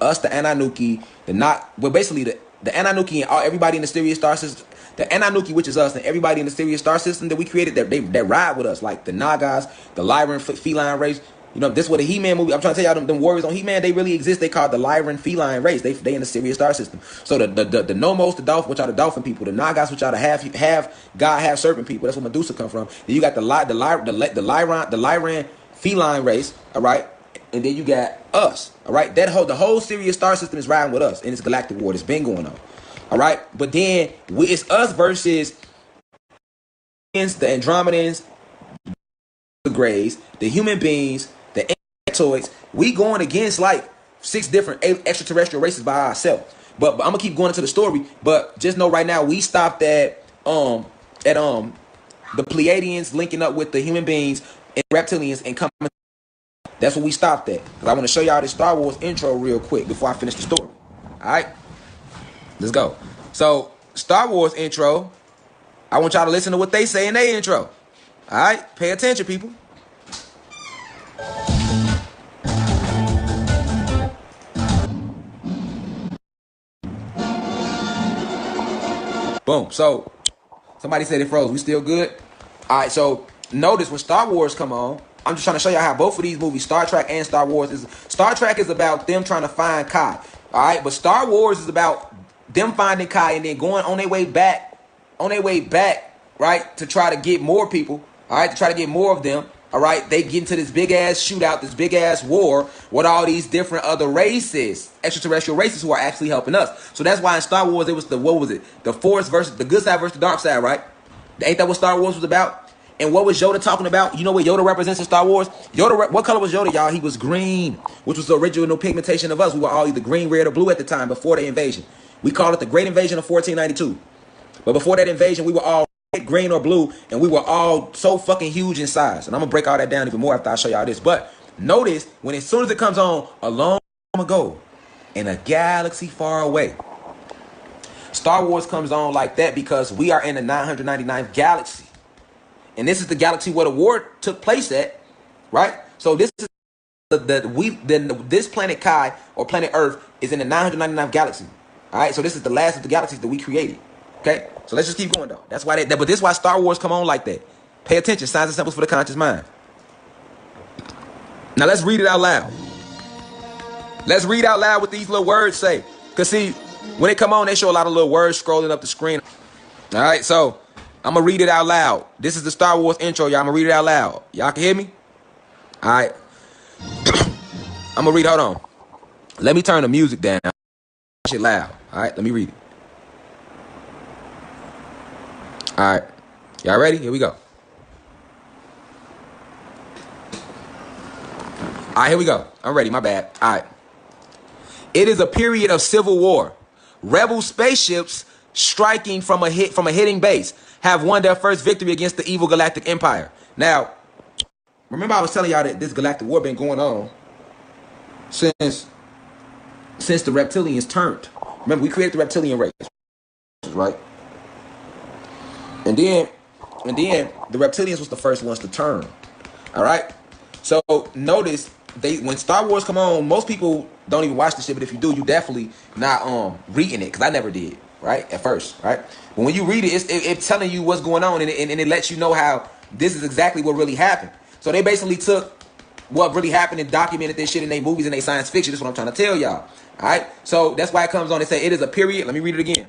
us, the Anunnaki, basically the Anunnaki and everybody in the Sirius star system. The Anunnaki, which is us, and everybody in the Sirius star system that we created, that ride with us, like the Nagas, the Lyran feline race. You know, this was a He-Man movie. I'm trying to tell y'all, them warriors on He-Man, they really exist. They called the Lyran feline race. They in the Sirius star system. So the Nomos, the dolphin, which are the dolphin people, the Nagas, which are the half God, half serpent people. That's where Medusa come from. Then you got the Lyran feline race. All right. And then you got us, all right? The whole Sirius star system is riding with us in this galactic war that's been going on, all right? But then it's us versus the Andromedans, the Greys, the human beings, the Insectoids. We going against like 6 different extraterrestrial races by ourselves. But I'm gonna keep going into the story. But just know right now we stopped at the Pleiadians linking up with the human beings and reptilians and coming. That's what we stopped at. Because I want to show y'all this Star Wars intro real quick before I finish the story. Alright? Let's go. So, Star Wars intro. I want y'all to listen to what they say in their intro. Alright? Pay attention, people. Boom. So, somebody said it froze. We still good? Alright, so notice when Star Wars come on, I'm just trying to show y'all how both of these movies, Star Trek and Star Wars, Star Trek is about them trying to find Kai. All right, but Star Wars is about them finding Kai and then going on their way back, right, to try to get more people. All right, to try to get more of them. All right, they get into this big ass shootout, this big ass war with all these different other races, extraterrestrial races who are actually helping us. So that's why in Star Wars it was the Force versus the good side versus the dark side, right? Ain't that what Star Wars was about? And what was Yoda talking about? You know what Yoda represents in Star Wars? What color was Yoda, y'all? He was green, which was the original pigmentation of us. We were all either green, red, or blue at the time before the invasion. We call it the Great Invasion of 1492. But before that invasion, we were all red, green, or blue, and we were all so fucking huge in size. And I'm going to break all that down even more after I show y'all this. But notice, as soon as it comes on, a long time ago, in a galaxy far away, Star Wars comes on like that because we are in the 999th galaxy. And this is the galaxy where the war took place at, right? So this is this planet Kai or planet Earth is in the 999th galaxy. All right, so this is the last of the galaxies that we created. Okay, so let's just keep going though. That's why but this is why Star Wars come on like that. Pay attention, signs and symbols for the conscious mind. Now let's read it out loud. Let's read out loud what these little words say. Cause see, when they come on, they show a lot of little words scrolling up the screen. All right, so I'm going to read it out loud. This is the Star Wars intro, y'all. I'm going to read it out loud. Y'all can hear me? All right. I'm going to read, hold on. Let me turn the music down. Shit loud. All right, let me read it. All right. Y'all ready? Here we go. All right, here we go. I'm ready. My bad. All right. It is a period of civil war. Rebel spaceships striking from a hitting base have won their first victory against the evil galactic empire. Now, remember I was telling y'all that this galactic war been going on since the reptilians turned. Remember, we created the reptilian race, right? And then the reptilians was the first ones to turn. All right? So notice when Star Wars come on, most people don't even watch the shit, but if you do, you definitely not reading it, because I never did. Right? At first, right? But when you read it, it's telling you what's going on, and it lets you know how this is exactly what really happened. So they basically took what really happened and documented this shit in their movies and their science fiction. That's what I'm trying to tell y'all. All right? So that's why it comes on and say it is a period. Let me read it again.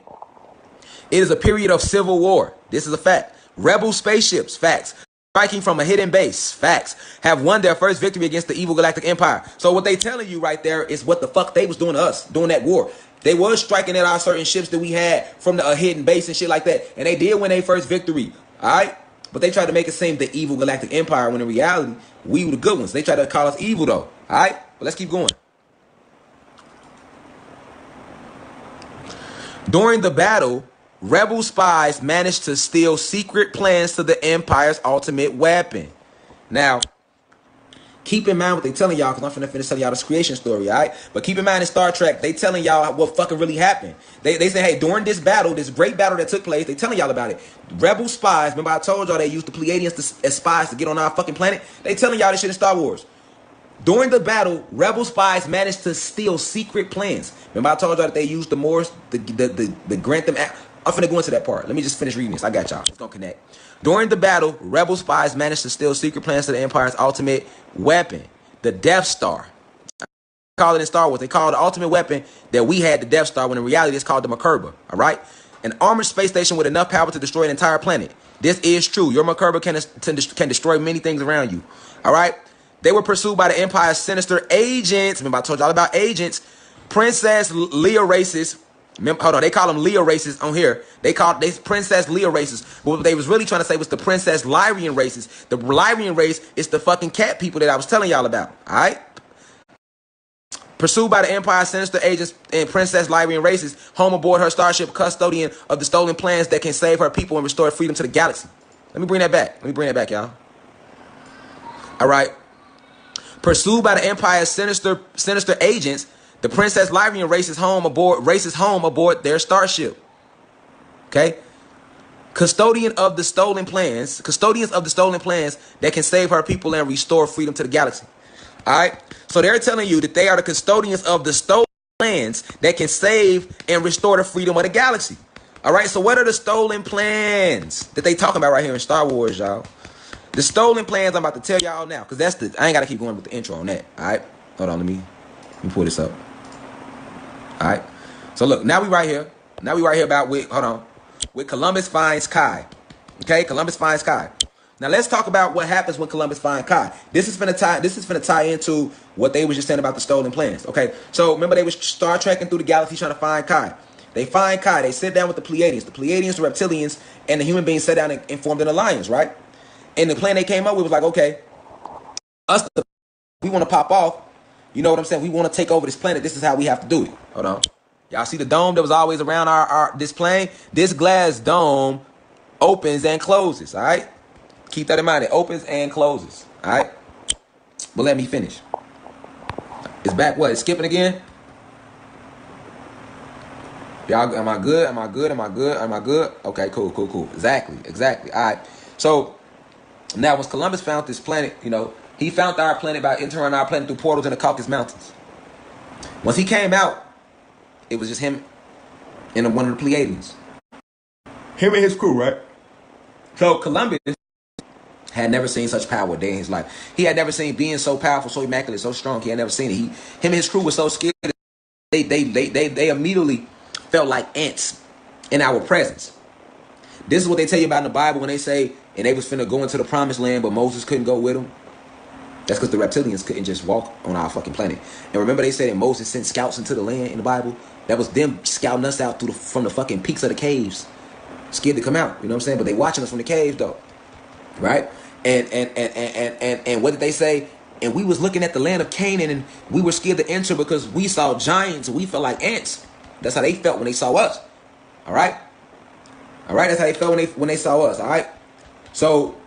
It is a period of civil war. This is a fact. Rebel spaceships, facts, striking from a hidden base, facts, have won their first victory against the evil galactic empire. So what they telling you right there is what the fuck they was doing to us during that war. They was striking at our certain ships that we had from the hidden base and shit like that. And they did win their first victory. All right? But they tried to make it seem the evil galactic empire when in reality, we were the good ones. They tried to call us evil though. All right? But let's keep going. During the battle, rebel spies managed to steal secret plans to the empire's ultimate weapon. Now, keep in mind what they telling y'all, because I'm finna finish telling y'all this creation story, all right? But keep in mind in Star Trek, they telling y'all what fucking really happened. They say, hey, during this battle, this great battle that took place, they telling y'all about it. Rebel spies, remember I told y'all they used the Pleiadians as spies to get on our fucking planet? They telling y'all this shit in Star Wars. During the battle, rebel spies managed to steal secret plans. Remember I told y'all that they used the Moors, the Grantham Act. I'm finna go into that part. Let me just finish reading this. I got y'all. It's gonna connect. During the battle, rebel spies managed to steal secret plans to the Empire's ultimate weapon, the Death Star. Call it in Star Wars. They call the ultimate weapon that we had the Death Star, when in reality it's called the Makerba. All right? An armored space station with enough power to destroy an entire planet. This is true. Your Makerba can destroy many things around you. All right? They were pursued by the Empire's sinister agents. Remember I told y'all about agents. Princess Leia races. Hold on, they call them Leia races on here. They Princess Leia races. But what they was really trying to say was the Princess Lyrian races. The Lyrian race is the fucking cat people that I was telling y'all about. All right? Pursued by the Empire's sinister agents and Princess Lyrian races, home aboard her starship, custodian of the stolen plans that can save her people and restore freedom to the galaxy. Let me bring that back, y'all. All right. Pursued by the Empire's sinister agents, the Princess Lyrian races home aboard their starship. Okay? Custodians of the stolen plans that can save her people and restore freedom to the galaxy. All right? So they're telling you that they are the custodians of the stolen plans that can save and restore the freedom of the galaxy. All right? So what are the stolen plans that they talking about right here in Star Wars, y'all? The stolen plans I'm about to tell y'all now, because I ain't got to keep going with the intro on that. All right? Hold on, let me pull this up. All right? So look, now we right here about with Columbus finds Kai. Okay? Columbus finds Kai. Now let's talk about what happens when Columbus finds Kai. This is finna tie into what they was just saying about the stolen plans. Okay? So remember they was star trekking through the galaxy trying to find Kai. They find Kai. They sit down with the Pleiadians. The Pleiadians, the reptilians, and the human beings sat down and formed an alliance, right? And the plan they came up with was like, okay, we want to pop off. You know what I'm saying? We want to take over this planet. This is how we have to do it. Hold on. Y'all see the dome that was always around this plane? This glass dome opens and closes, all right? Keep that in mind. It opens and closes, all right? But let me finish. It's back. What? It's skipping again? Y'all, am I good? Okay, cool. Exactly. All right. So now, when Columbus found this planet, he found our planet by entering our planet through portals in the Caucasus Mountains. Once he came out, it was just him and one of the Pleiadians. Him and his crew, right? So Columbus had never seen such power a day in his life. He had never seen being so powerful, so immaculate, so strong. He had never seen it. Him and his crew were so scared. They immediately felt like ants in our presence. This is what they tell you about in the Bible when they say, and they was finna go into the promised land, but Moses couldn't go with them. That's because the reptilians couldn't just walk on our fucking planet. And remember they said that Moses sent scouts into the land in the Bible? That was them scouting us out from the fucking peaks of the caves. Scared to come out, you know what I'm saying? But they watching us from the caves though. Right? And what did they say? And we was looking at the land of Canaan and we were scared to enter because we saw giants and we felt like ants. That's how they felt when they saw us. All right? All right? That's how they felt when they saw us. All right? So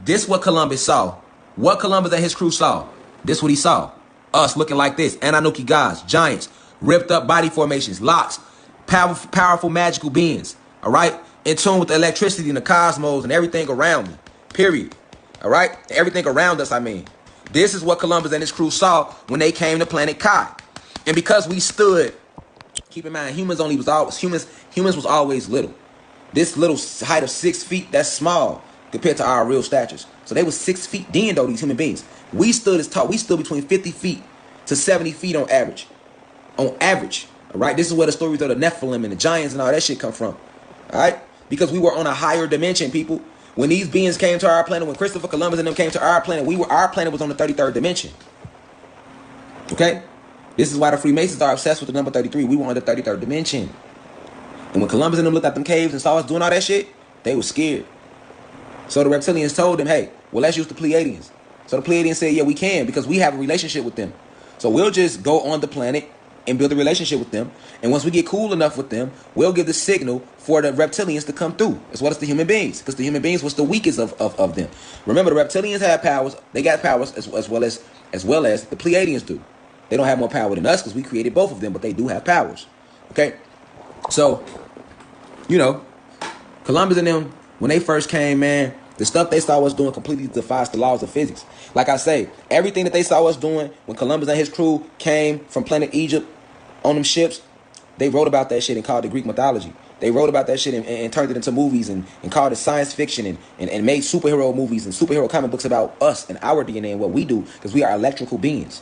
this what Columbus saw. What Columbus and his crew saw. This what he saw. Us looking like this. Anunnaki gods, giants, ripped up body formations, locks, powerful magical beings. All right? In tune with the electricity and the cosmos and everything around me. Period. All right? Everything around us, I mean. This is what Columbus and his crew saw when they came to planet Kai. And because we stood, keep in mind, humans was always little. This little height of 6 feet, that's small compared to our real statures. So they was 6 feet then though, these human beings. We stood as tall. We stood between 50 feet to 70 feet on average. On average. All right? This is where the stories of the Nephilim and the giants and all that shit come from. All right? Because we were on a higher dimension, people. When these beings came to our planet, when Christopher Columbus and them came to our planet, our planet was on the 33rd dimension. Okay? This is why the Freemasons are obsessed with the number 33. We were on the 33rd dimension. And when Columbus and them looked at them caves and saw us doing all that shit, they were scared. So the reptilians told them, hey, well, let's use the Pleiadians. So the Pleiadians said, yeah, we can because we have a relationship with them. So we'll just go on the planet and build a relationship with them. And once we get cool enough with them, we'll give the signal for the reptilians to come through, as well as the human beings, because the human beings was the weakest of them. Remember, the reptilians have powers. They got powers as well as the Pleiadians do. They don't have more power than us because we created both of them, but they do have powers. Okay? So, Columbus and them, when they first came, man, The stuff they saw us doing completely defies the laws of physics. Like I say, everything that they saw us doing when Columbus and his crew came from planet Egypt on them ships, they wrote about that shit and called it Greek mythology. They wrote about that shit and turned it into movies and called it science fiction and made superhero movies and superhero comic books about us and our DNA and what we do, because we are electrical beings.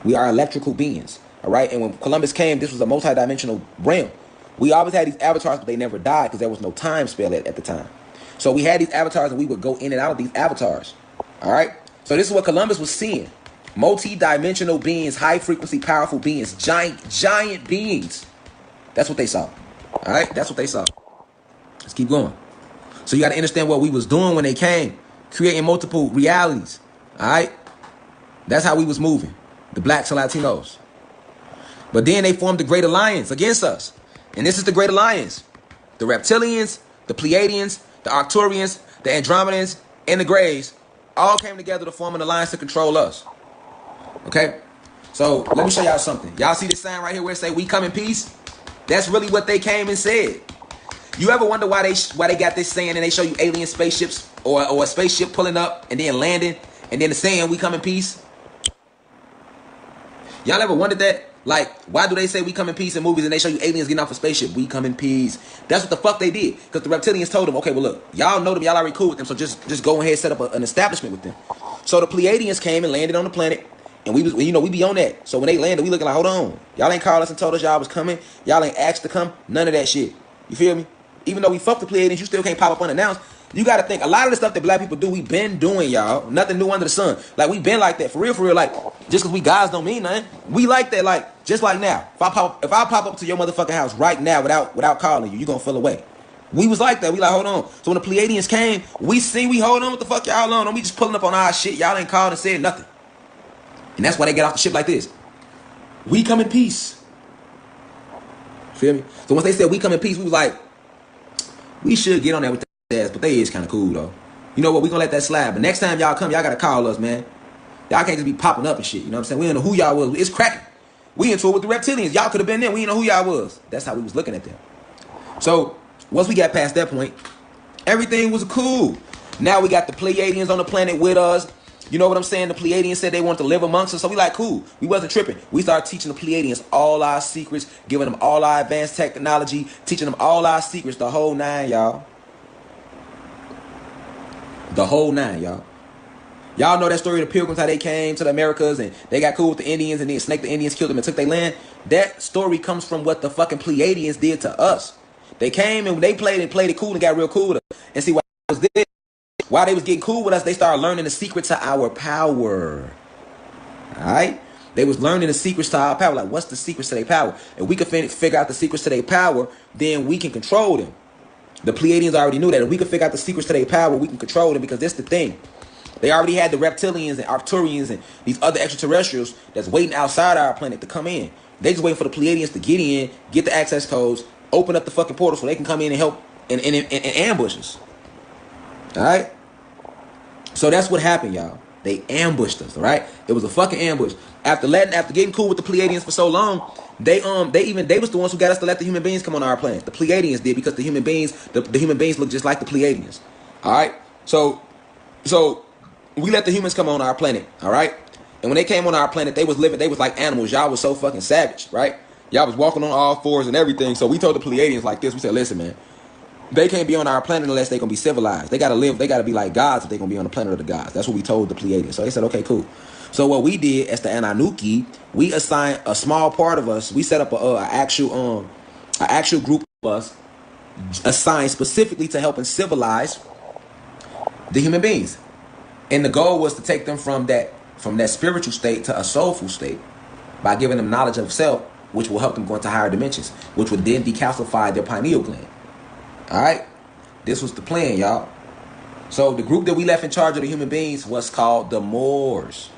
We are electrical beings. All right? And when Columbus came, this was a multi-dimensional realm. We always had these avatars, but they never died because there was no time spell at the time. So we had these avatars and we would go in and out of these avatars. All right? So this is what Columbus was seeing. Multi-dimensional beings, high-frequency, powerful beings, giant beings. That's what they saw. All right? That's what they saw. Let's keep going. So you got to understand what we was doing when they came. Creating multiple realities. All right? That's how we was moving. The blacks and Latinos. But then they formed the Great Alliance against us. And this is the Great Alliance. The Reptilians, the Pleiadians, the Arcturians, the Andromedans, and the Greys all came together to form an alliance to control us. Okay? So let me show y'all something. Y'all see this sign right here where it say "We come in peace"? That's really what they came and said. You ever wonder why they got this saying and they show you alien spaceships or a spaceship pulling up and then landing and then the saying "We come in peace"? Y'all ever wondered that? Like, why do they say "we come in peace" in movies and they show you aliens getting off a spaceship? We come in peace. That's what the fuck they did. Because the reptilians told them, okay, well, look, y'all know them. Y'all already cool with them. So just go ahead and set up an establishment with them. So the Pleiadians came and landed on the planet. And we be on that. So when they landed, we looking like, hold on. Y'all ain't called us and told us y'all was coming. Y'all ain't asked to come. None of that shit. You feel me? Even though we fucked the Pleiadians, you still can't pop up unannounced. You got to think, a lot of the stuff that black people do, we been doing, y'all. Nothing new under the sun. Like, we been like that. For real. Like, just because we guys don't mean nothing. We like that, like, just like now. If I pop up to your motherfucking house right now without calling you, you going to feel away. We was like that. We like, hold on. So when the Pleiadians came, we hold on. What the fuck y'all on? Don't be just pulling up on our shit. Y'all ain't called and said nothing. And that's why they get off the ship like this. We come in peace. Feel me? So once they said we come in peace, we was like, we should get on that with their ass, but they is kind of cool, though. You know what? We gonna let that slide. But next time y'all come, y'all gotta call us, man. Y'all can't just be popping up and shit. You know what I'm saying? We don't know who y'all was. It's cracking. We into it with the reptilians. Y'all could have been there. We didn't know who y'all was. That's how we was looking at them. So once we got past that point, everything was cool. Now we got the Pleiadians on the planet with us. You know what I'm saying? The Pleiadians said they wanted to live amongst us. So we like, cool. We wasn't tripping. We started teaching the Pleiadians all our secrets, giving them all our advanced technology, teaching them all our secrets, the whole nine, y'all. The whole nine, y'all. Y'all know that story of the Pilgrims, how they came to the Americas and they got cool with the Indians and then snaked the Indians, killed them and took their land. That story comes from what the fucking Pleiadians did to us. They came and they played it cool and got real cool with us. And see what was this? While they was getting cool with us, they started learning the secrets to our power. Alright? They was learning the secrets to our power. Like, what's the secrets to their power? If we could figure out the secrets to their power, then we can control them. The Pleiadians already knew that. If we could figure out the secrets to their power, we can control them, because that's the thing. They already had the reptilians and Arcturians and these other extraterrestrials that's waiting outside our planet to come in. They just waiting for the Pleiadians to get in, get the access codes, open up the fucking portal so they can come in and help and ambush us. Alright? So that's what happened, y'all. They ambushed us, all right? It was a fucking ambush. After getting cool with the Pleiadians for so long, they was the ones who got us to let the human beings come on our planet. The Pleiadians did, because the human beings look just like the Pleiadians. All right? So we let the humans come on our planet, all right? And when they came on our planet, they was like animals. Y'all was so fucking savage, right? Y'all was walking on all fours and everything. So we told the Pleiadians like this. We said, listen, man. They can't be on our planet unless they're going to be civilized. They got to live. They got to be like gods if they're going to be on the planet of the gods. That's what we told the Pleiadians. So they said, okay, cool. So what we did as the Ananuki, we assigned a small part of us. We set up an actual group of us assigned specifically to helping civilize the human beings. And the goal was to take them from that spiritual state to a soulful state by giving them knowledge of self, which will help them go into higher dimensions, which would then decalcify their pineal gland. All right, this was the plan, y'all. So the group that we left in charge of the human beings was called the Moors,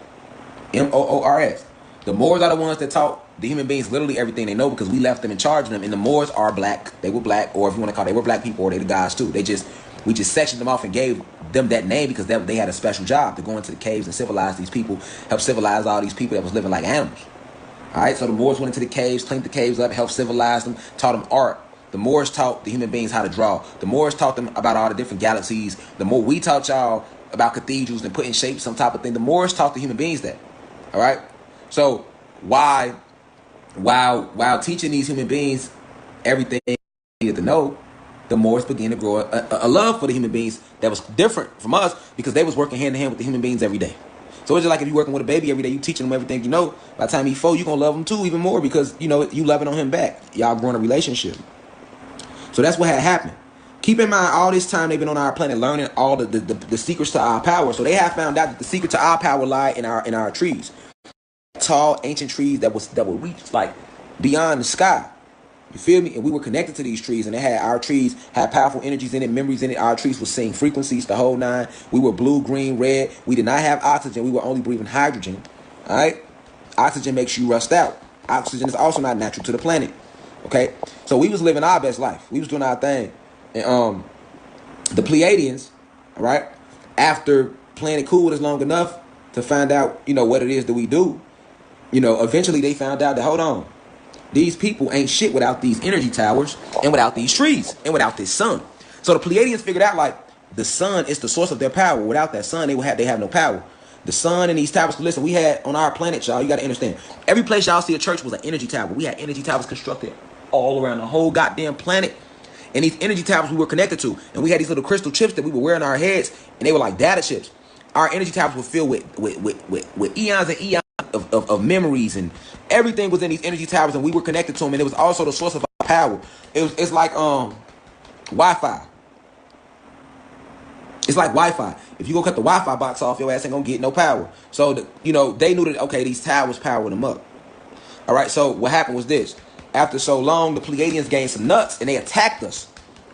Moors. The Moors are the ones that taught the human beings literally everything they know, because we left them in charge of them. And the Moors are black. They were black, or if you want to call it, they were black people, or they the guys too. We just sectioned them off and gave them that name because they had a special job to go into the caves and civilize these people, help civilize all these people that was living like animals. All right, so the Moors went into the caves, cleaned the caves up, helped civilize them, taught them art. the Moors taught the human beings how to draw. The Moors taught them about all the different galaxies. The more we taught y'all about cathedrals and putting shapes, some type of thing, the Moors taught the human beings that. All right. So while teaching these human beings everything they needed to know, the Moors began to grow a love for the human beings that was different from us because they was working hand in hand with the human beings every day. So it's just like if you're working with a baby every day, you teaching them everything you know. By the time he's 4, you're going to love him too even more because, you know, you loving on him back. Y'all growing a relationship. So that's what had happened. Keep in mind, all this time they've been on our planet learning all the secrets to our power. So they have found out that the secret to our power lie in our trees. Tall, ancient trees that would reach like beyond the sky. You feel me? And we were connected to these trees, and our trees had powerful energies in it, memories in it. Our trees were seeing frequencies, the whole nine. We were blue, green, red. We did not have oxygen. We were only breathing hydrogen. All right? Oxygen makes you rust out. Oxygen is also not natural to the planet. Okay? So we was living our best life. We was doing our thing. And the Pleiadians, all right, after playing it cool with us long enough to find out, you know, what it is that we do, you know, eventually they found out that, hold on, these people ain't shit without these energy towers and without these trees and without this sun. So the Pleiadians figured out like the sun is the source of their power. Without that sun, they have no power. The sun and these towers. Listen, we had on our planet, y'all. You got to understand. Every place y'all see a church was an energy tower. We had energy towers constructed all around the whole goddamn planet. And these energy towers we were connected to, and we had these little crystal chips that we would wear on our heads, and they were like data chips. Our energy towers were filled with eons and eons of memories, and everything was in these energy towers, and we were connected to them, and it was also the source of our power. It's like Wi-Fi. It's like Wi-Fi. If you go cut the Wi-Fi box off, your ass ain't gonna get no power. So they knew that, okay, these towers powered them up. All right. So what happened was this: after so long, the Pleiadians gained some nuts, and they attacked us.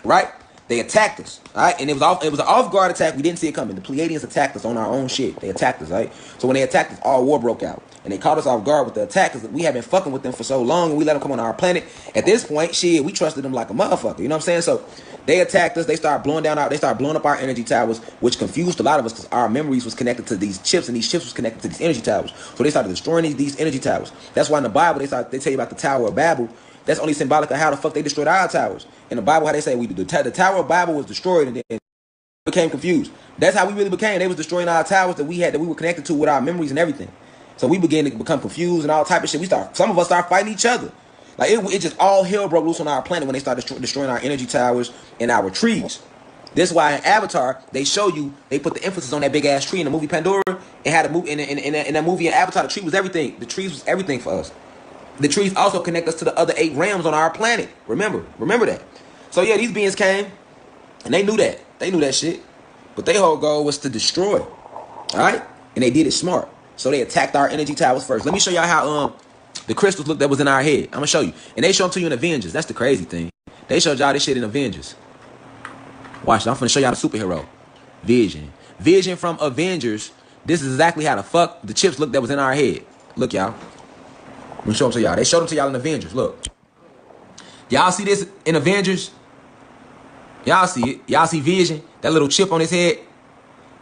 Right? They attacked us, all right? And it was an off-guard attack. We didn't see it coming. The Pleiadians attacked us on our own shit. They attacked us, right? So when they attacked us, all war broke out. And they caught us off guard with the attack because we had been fucking with them for so long, and we let them come on our planet. At this point, shit, we trusted them like a motherfucker. You know what I'm saying? So they attacked us. They started blowing up our energy towers, which confused a lot of us because our memories was connected to these chips, and these chips was connected to these energy towers. So they started destroying these energy towers. That's why in the Bible, they tell you about the Tower of Babel. That's only symbolic of how the fuck they destroyed our towers. In the Bible, how they say the Tower of Babel was destroyed and then became confused. That's how we really became. They was destroying our towers that we were connected to with our memories and everything. So we began to become confused and all type of shit. Some of us started fighting each other. Like it just all hell broke loose on our planet when they started destroying our energy towers and our trees. This is why in Avatar they put the emphasis on that big ass tree in the movie Pandora. It had a movie in that movie in Avatar. The tree was everything. The trees was everything for us. The trees also connect us to the other 8 realms on our planet. Remember that. So yeah, these beings came, and they knew that. They knew that shit. But their whole goal was to destroy. All right? And they did it smart. So they attacked our energy towers first. Let me show y'all how the crystals look that was in our head. I'm gonna show you. And they show them to you in Avengers. That's the crazy thing. They showed y'all this shit in Avengers. Watch, I'm finna show y'all the superhero. Vision. Vision from Avengers. This is exactly how the fuck the chips look that was in our head. Look, y'all. Let me show them to y'all. They showed them to y'all in Avengers. Look. Y'all see this in Avengers? Y'all see it. Y'all see Vision? That little chip on his head?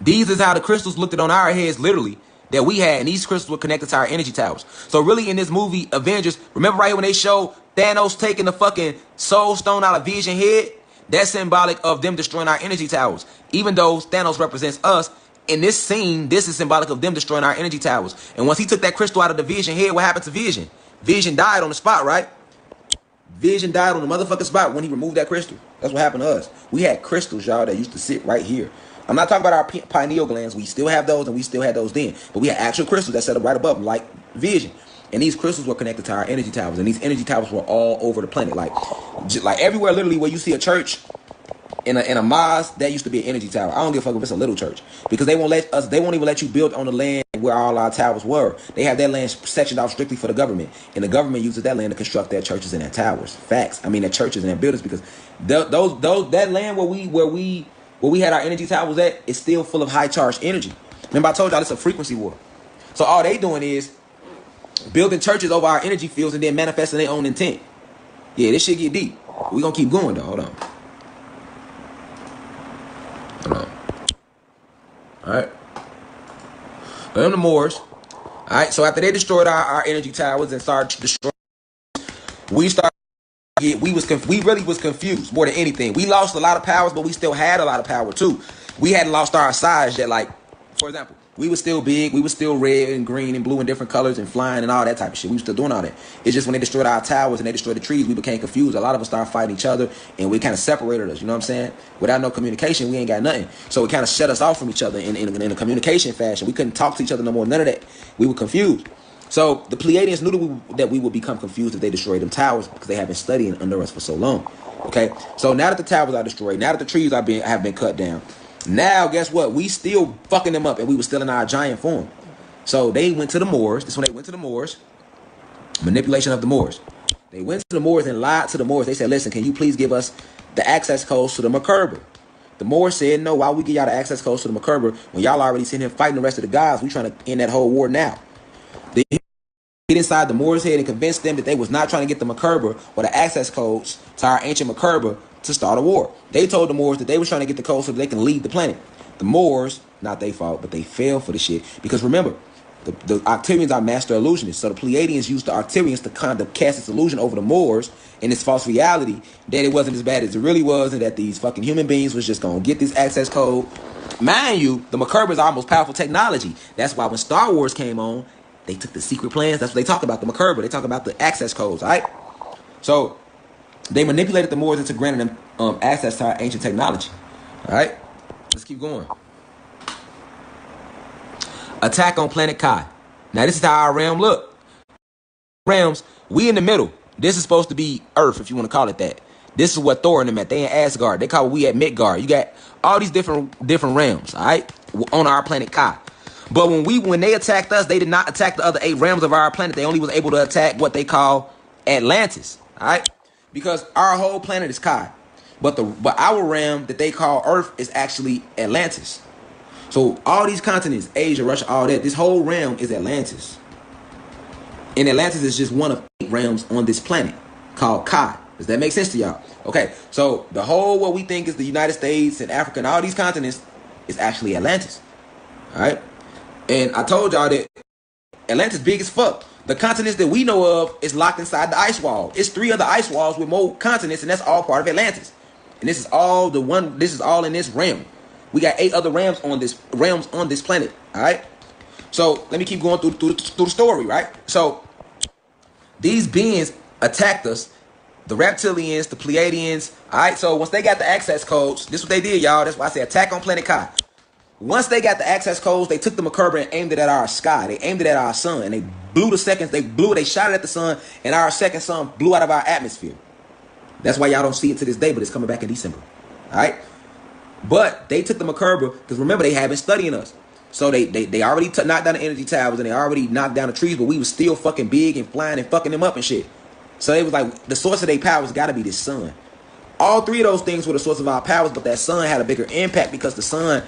These is how the crystals looked on our heads, literally, that we had. And these crystals were connected to our energy towers. So really in this movie, Avengers, remember right here when they showed Thanos taking the fucking soul stone out of Vision's head? That's symbolic of them destroying our energy towers. Even though Thanos represents us, in this scene, this is symbolic of them destroying our energy towers. And once he took that crystal out of the Vision head, what happened to Vision? Vision died on the spot, right? Vision died on the motherfucking spot when he removed that crystal. That's what happened to us. We had crystals, y'all, that used to sit right here. I'm not talking about our pineal glands. We still have those, and we still had those then. But we had actual crystals that set up right above them, like Vision. And these crystals were connected to our energy towers. And these energy towers were all over the planet. Like everywhere, literally, where you see a church, in a mosque, that used to be an energy tower. I don't give a fuck if it's a little church, because they won't even let you build on the land where all our towers were. They have that land sectioned out strictly for the government, and the government uses that land to construct their churches and their towers. Facts. I mean, their churches and their buildings, because that land where we had our energy towers at is still full of high charged energy. Remember, I told y'all it's a frequency war. So all they doing is building churches over our energy fields and then manifesting their own intent. Yeah, this shit get deep. We gonna keep going though. Hold on. Alright. Them the Moors. Alright, so after they destroyed our energy towers and started destroying, we started Yeah, we really was confused more than anything. We lost a lot of powers, but we still had a lot of power too. We hadn't lost our size yet. Like, for example, we were still big, we were still red and green and blue and different colors and flying and all that type of shit. We were still doing all that. It's just when they destroyed our towers and they destroyed the trees, we became confused. A lot of us started fighting each other and we kind of separated us, you know what I'm saying? Without no communication, we ain't got nothing. So it kind of shut us off from each other in a communication fashion. We couldn't talk to each other no more, none of that. We were confused. So the Pleiadians knew that we would become confused if they destroyed them towers because they have been studying under us for so long. Okay, so now that the towers are destroyed, now that the trees have been cut down, now guess what? We still fucking them up, and we were still in our giant form. So they went to the Moors. This is when they went to the Moors. Manipulation of the Moors. They went to the Moors and lied to the Moors. They said, "Listen, can you please give us the access codes to the Makerber?" The Moors said, "No. Why we give y'all the access codes to the Makerber when y'all already sitting here fighting the rest of the gods? We trying to end that whole war now." They get inside the Moors' head and convince them that they was not trying to get the Makerber or the access codes to our ancient Makerber to start a war. They told the Moors that they was trying to get the codes so that they can leave the planet. The Moors, not their fault, but they fell for the shit. Because remember, the Arcturians are master illusionists. So the Pleiadians used the Arcturians to kind of cast this illusion over the Moors in this false reality that it wasn't as bad as it really was and that these fucking human beings was just going to get this access code. Mind you, the Makerber is our most powerful technology. That's why when Star Wars came on, they took the secret plans. That's what they talk about, the Makerber. They talk about the access codes, all right? So they manipulated the Moors into granting them access to our ancient technology, all right? Let's keep going. Attack on planet Kai. Now, this is how our realm look. Realms, we in the middle. This is supposed to be Earth, if you want to call it that. This is what Thor and them at. They in Asgard. They call it we at Midgard. You got all these different realms, all right, on our planet Kai. But when they attacked us, they did not attack the other 8 realms of our planet. They only was able to attack what they call Atlantis, all right? Because our whole planet is Kai. But our realm that they call Earth is actually Atlantis. So all these continents, Asia, Russia, all that, this whole realm is Atlantis. And Atlantis is just one of 8 realms on this planet called Kai. Does that make sense to y'all? Okay, so the whole what we think is the United States and Africa and all these continents is actually Atlantis. All right? And I told y'all that Atlantis big as fuck. The continents that we know of is locked inside the ice wall. It's 3 other ice walls with more continents, and that's all part of Atlantis. And this is all in this realm. We got 8 other realms on this planet. All right. So let me keep going through the story, right? So these beings attacked us, the reptilians, the Pleiadians. All right. So once they got the access codes, this is what they did, y'all. That's why I say attack on planet Kai. Once they got the access codes, they took the Makerber and aimed it at our sky. They aimed it at our sun, and they shot it at the sun, and our second sun blew out of our atmosphere. That's why y'all don't see it to this day, but it's coming back in December. All right? But they took the Makerber, because remember, they have been studying us. So they already knocked down the energy towers, and they already knocked down the trees, but we was still fucking big and flying and fucking them up and shit. So it was like, the source of their powers got to be this sun. All 3 of those things were the source of our powers, but that sun had a bigger impact because the sun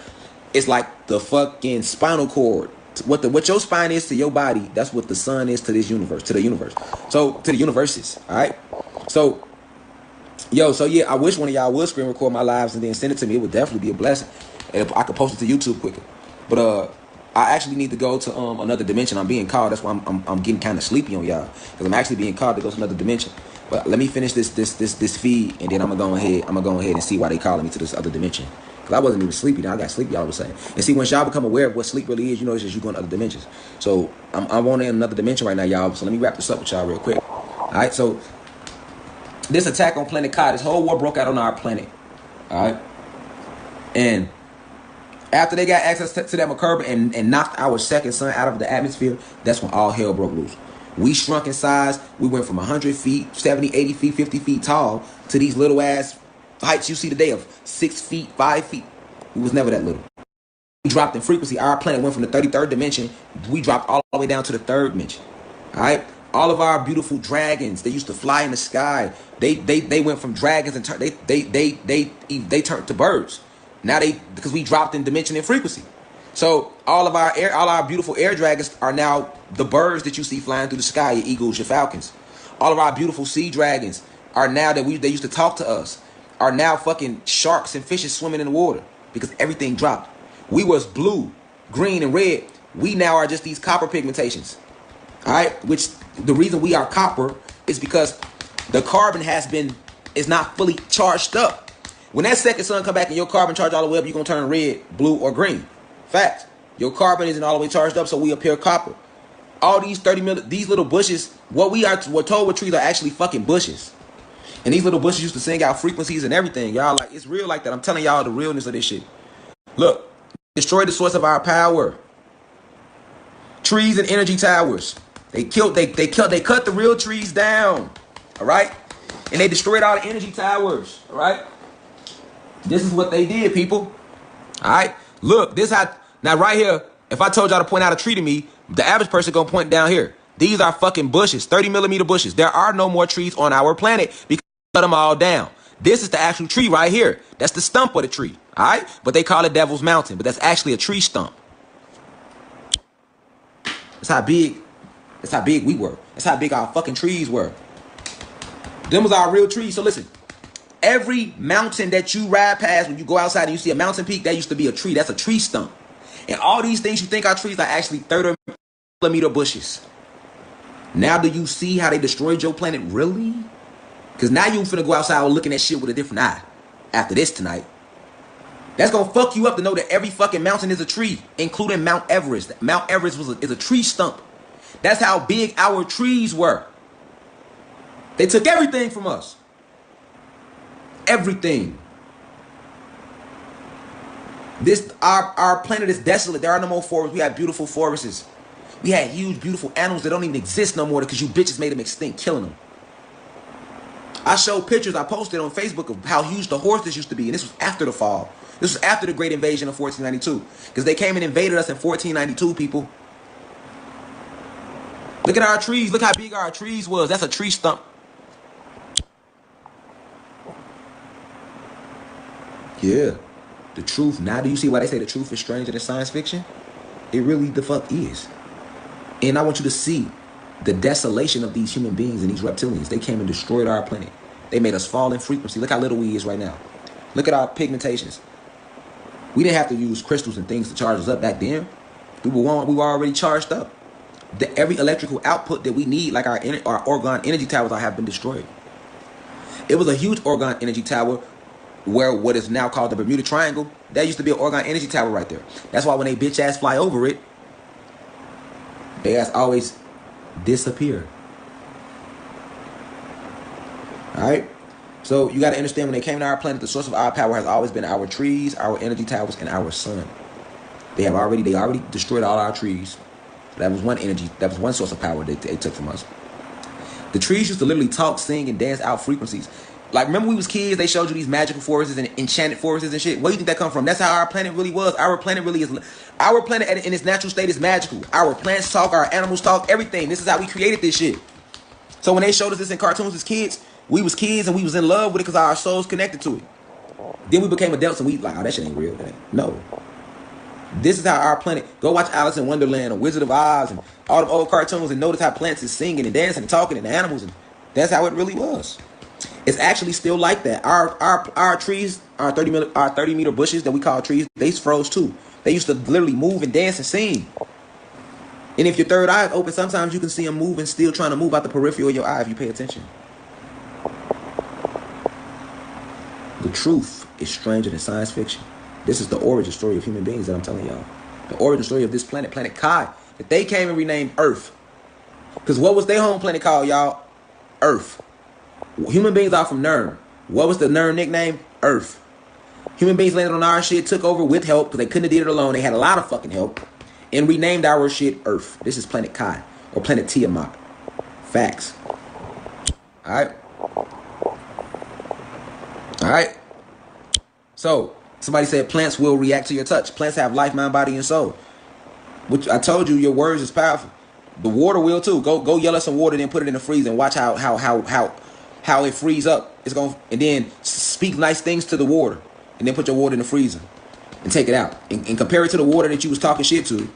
is like the fucking spinal cord. What your spine is to your body, that's what the sun is to this universe, to the universe. So, to the universes, all right? So yeah, I wish one of y'all would screen record my lives and then send it to me. It would definitely be a blessing. And I could post it to YouTube quicker. But I actually need to go to another dimension. I'm being called. That's why I'm getting kind of sleepy on y'all, because I'm actually being called to go to another dimension. But let me finish this feed, and then I'm gonna go ahead and see why they calling me to this other dimension. Because I wasn't even sleepy. Now I got sleepy all of a sudden. And see, once y'all become aware of what sleep really is, you know it's just you going to other dimensions. So I'm on in another dimension right now, y'all. So let me wrap this up with y'all real quick. All right. So this attack on planet Kai, this whole war broke out on our planet. All right. And after they got access to that Makerber and knocked our second sun out of the atmosphere, that's when all hell broke loose. We shrunk in size. We went from 100 feet, 70, 80 feet, 50 feet tall to these little ass heights you see today of 6 feet, 5 feet. We was never that little. We dropped in frequency. Our planet went from the 33rd dimension. We dropped all the way down to the 3rd dimension. All right. All of our beautiful dragons, they used to fly in the sky. They went from dragons and they turned to birds. Now because we dropped in dimension and frequency. So all our beautiful air dragons are now the birds that you see flying through the sky, your eagles, your falcons. All of our beautiful sea dragons are now they used to talk to us, are now fucking sharks and fishes swimming in the water because everything dropped. We was blue, green, and red. We now are just these copper pigmentations. All right, which the reason we are copper is because the carbon is not fully charged up. When that second sun come back and your carbon charge all the way up, you're going to turn red, blue, or green. Facts. Your carbon isn't all the way charged up, so we appear copper. All these these little bushes, we're told what trees are actually fucking bushes. And these little bushes used to sing out frequencies and everything. Y'all, like, it's real like that. I'm telling y'all the realness of this shit. Look, destroy the source of our power. Trees and energy towers. They cut the real trees down. All right? And they destroyed all the energy towers. All right? This is what they did, people. All right? Look, now right here, if I told y'all to point out a tree to me, the average person gonna point down here. These are fucking bushes, 30mm bushes. There are no more trees on our planet because we cut them all down. This is the actual tree right here. That's the stump of the tree. All right? But they call it Devil's Mountain, but that's actually a tree stump. That's how big we were. That's how big our fucking trees were. Them was our real trees. So listen, every mountain that you ride past when you go outside and you see a mountain peak, that used to be a tree. That's a tree stump. And all these things you think are trees are actually 30mm bushes. Now do you see how they destroyed your planet? Really? Because now you finna go outside looking at shit with a different eye after this tonight. That's gonna fuck you up to know that every fucking mountain is a tree, including Mount Everest. Mount Everest is a tree stump. That's how big our trees were. They took everything from us. Everything. Our planet is desolate. There are no more forests. We have beautiful forests. We had huge, beautiful animals that don't even exist no more because you bitches made them extinct, killing them. I showed pictures I posted on Facebook of how huge the horses used to be, and this was after the fall. This was after the Great Invasion of 1492, because they came and invaded us in 1492, people. Look at our trees. Look how big our trees was. That's a tree stump. Yeah. The truth. Now do you see why they say the truth is stranger than science fiction? It really the fuck is. And I want you to see the desolation of these human beings and these reptilians. They came and destroyed our planet. They made us fall in frequency. Look how little we is right now. Look at our pigmentations. We didn't have to use crystals and things to charge us up back then. We were already charged up. Every electrical output that we need, like our orgone energy towers, have been destroyed. It was a huge orgone energy tower where what is now called the Bermuda Triangle, that used to be an orgone energy tower right there. That's why when they bitch ass fly over it, they ass always disappear. Alright? So you got to understand, when they came to our planet, the source of our power has always been our trees, our energy towers, and our sun. They already destroyed all our trees. That was one source of power that they took from us. The trees used to literally talk, sing, and dance out frequencies. Like, remember we was kids, they showed you these magical forests and enchanted forests and shit? Where do you think that come from? That's how our planet really was. Our planet in its natural state is magical. Our plants talk, our animals talk, everything. This is how we created this shit. So when they showed us this in cartoons as kids, we was kids and we was in love with it because our souls connected to it. Then we became adults and we like, oh, that shit ain't real. No. This is how our planet. Go watch Alice in Wonderland or Wizard of Oz and all the old cartoons and notice how plants is singing and dancing and talking and the animals, and that's how it really was. It's actually still like that. Our trees, our 30-meter bushes that we call trees, they froze too. They used to literally move and dance and sing. And if your third eye is open, sometimes you can see them moving, still trying to move out the periphery of your eye if you pay attention. The truth is stranger than science fiction. This is the origin story of human beings that I'm telling y'all. The origin story of this planet, Planet Kai, that they came and renamed Earth. Because what was their home planet called, y'all? Earth. Human beings are from Nern. What was the Nern nickname? Earth. Human beings landed on our shit, took over with help, because they couldn't have did it alone. They had a lot of fucking help. And renamed our shit Earth. This is Planet Kai, or Planet Tiamat. Facts. Alright? Alright? So, somebody said plants will react to your touch. Plants have life, mind, body, and soul. Which I told you, your words is powerful. The water will too. Go yell at some water, then put it in the freezer and watch how it frees up. It's going, and then speak nice things to the water, and then put your water in the freezer and take it out and compare it to the water that you was talking shit to,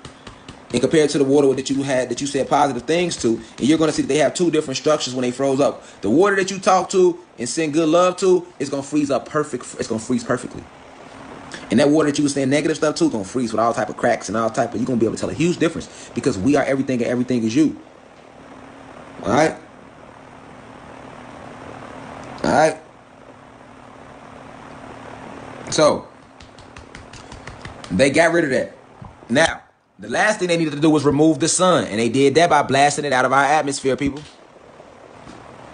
and compare it to the water that you said positive things to, and you're going to see that they have two different structures when they froze up. The water that you talk to and send good love to is going to freeze up perfect. It's going to freeze perfectly. And that water that you was saying negative stuff to, gonna freeze with all type of cracks and all type of, you're gonna be able to tell a huge difference, because we are everything and everything is you. Alright? All right. So they got rid of that. Now, the last thing they needed to do was remove the sun, and they did that by blasting it out of our atmosphere, people.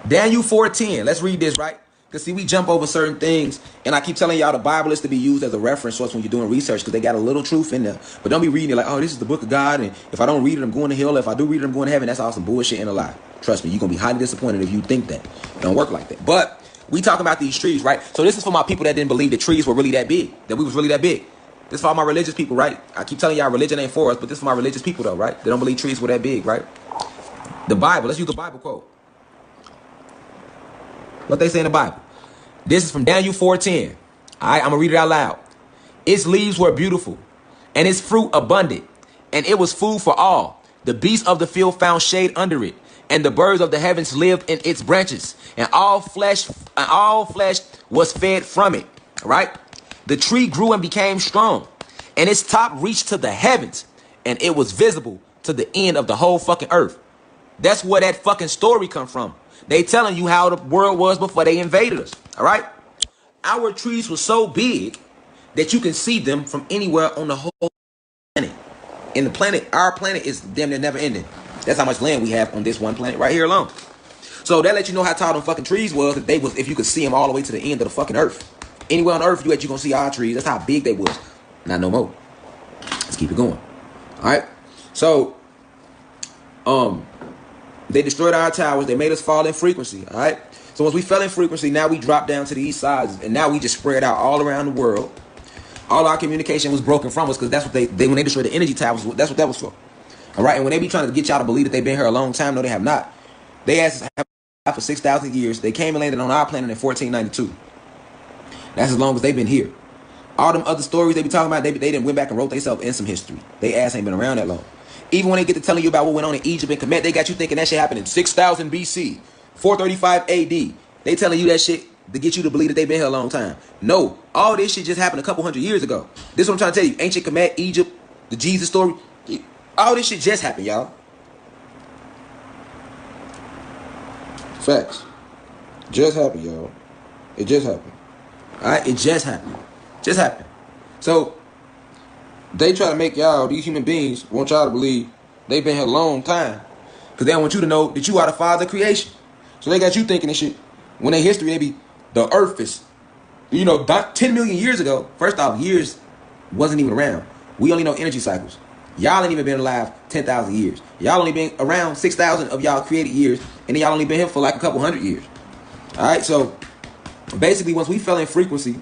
Daniel 4:10. Let's read this, right? Because see, we jump over certain things, and I keep telling y'all the Bible is to be used as a reference source when you're doing research, because they got a little truth in there. But don't be reading it like, oh, this is the book of God, and if I don't read it, I'm going to hell. If I do read it, I'm going to heaven. That's all some bullshit and a lie. Trust me, you're going to be highly disappointed if you think that. It don't work like that. But we talking about these trees, right? So this is for my people that didn't believe that trees were really that big, that we was really that big. This is for all my religious people, right? I keep telling y'all religion ain't for us, but this is for my religious people, though, right? They don't believe trees were that big, right? The Bible. Let's use the Bible quote. What they say in the Bible. This is from Daniel 4:10. All right, I'm going to read it out loud. Its leaves were beautiful, and its fruit abundant, and it was food for all. The beasts of the field found shade under it, and the birds of the heavens lived in its branches, and all flesh was fed from it. All right? The tree grew and became strong, and its top reached to the heavens, and it was visible to the end of the whole fucking earth. That's where that fucking story come from. They telling you how the world was before they invaded us. All right? Our trees were so big that you can see them from anywhere on the whole planet. And the planet, our planet is damn near never ending. That's how much land we have on this one planet right here alone. So that lets you know how tall them fucking trees was if you could see them all the way to the end of the fucking earth. Anywhere on earth you're gonna see our trees. That's how big they was. Not no more. Let's keep it going. All right. So, they destroyed our towers. They made us fall in frequency. All right. So once we fell in frequency, now we dropped down to the east side, and now we just spread out all around the world. All our communication was broken from us because that's what they when they destroyed the energy towers. That's what that was for. All right. And when they be trying to get y'all to believe that they've been here a long time, no, they have not. They asked us for 6,000 years. They came and landed on our planet in 1492. That's as long as they've been here. All them other stories they be talking about, they didn't went back and wrote themselves in some history. They ass ain't been around that long. Even when they get to telling you about what went on in Egypt and Kemet, they got you thinking that shit happened in 6000 BC, 435 AD. They telling you that shit to get you to believe that they've been here a long time. No, all this shit just happened a couple hundred years ago. This is what I'm trying to tell you. Ancient Kemet, Egypt, the Jesus story, all this shit just happened, y'all. Facts. Just happened, y'all. It just happened. All right, it just happened. Just happened. So they try to make y'all, these human beings, want y'all to believe they've been here a long time. Because they don't want you to know that you are the father of creation. So they got you thinking this shit. When they history, they be, the earth is, 10 million years ago. First off, years wasn't even around. We only know energy cycles. Y'all ain't even been alive 10,000 years. Y'all only been around 6,000 of y'all created years. And then y'all only been here for like a couple hundred years. All right, so basically once we fell in frequency,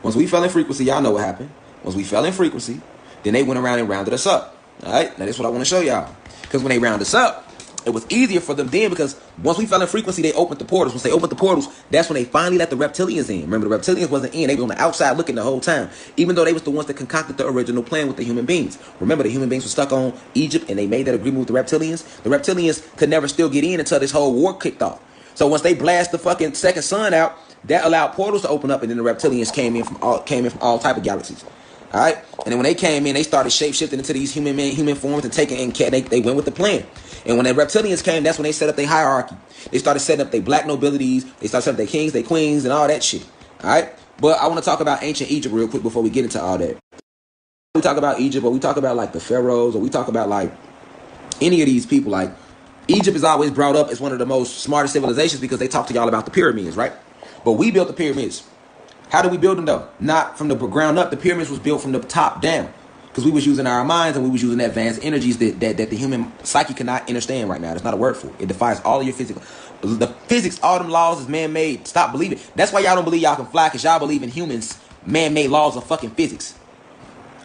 y'all know what happened. Once we fell in frequency, then they went around and rounded us up. All right, now this is what I want to show y'all. Because when they rounded us up, it was easier for them then because once we fell in frequency, they opened the portals. Once they opened the portals, that's when they finally let the reptilians in. Remember, the reptilians wasn't in. They were on the outside looking the whole time, even though they was the ones that concocted the original plan with the human beings. Remember, the human beings were stuck on Egypt, and they made that agreement with the reptilians. The reptilians could never still get in until this whole war kicked off. So once they blast the fucking second sun out, that allowed portals to open up, and then the reptilians came in from all type of galaxies. All right, and then when they came in, they started shape-shifting into these human forms and taking in. They went with the plan. And when the reptilians came, that's when they set up their hierarchy. They started setting up their black nobilities. They started setting up their kings, their queens, and all that shit. All right, but I want to talk about ancient Egypt real quick before we get into all that. We talk about Egypt, or we talk about like the pharaohs, or we talk about like any of these people. Like Egypt is always brought up as one of the most smartest civilizations because they talk to y'all about the pyramids, right? But we built the pyramids. How did we build them though? Not from the ground up. The pyramids was built from the top down because we was using our minds and we was using advanced energies that the human psyche cannot understand right now. There's not a word for it. It defies all of your physical. The physics, all them laws is man-made. Stop believing. That's why y'all don't believe y'all can fly because y'all believe in humans man-made laws of fucking physics.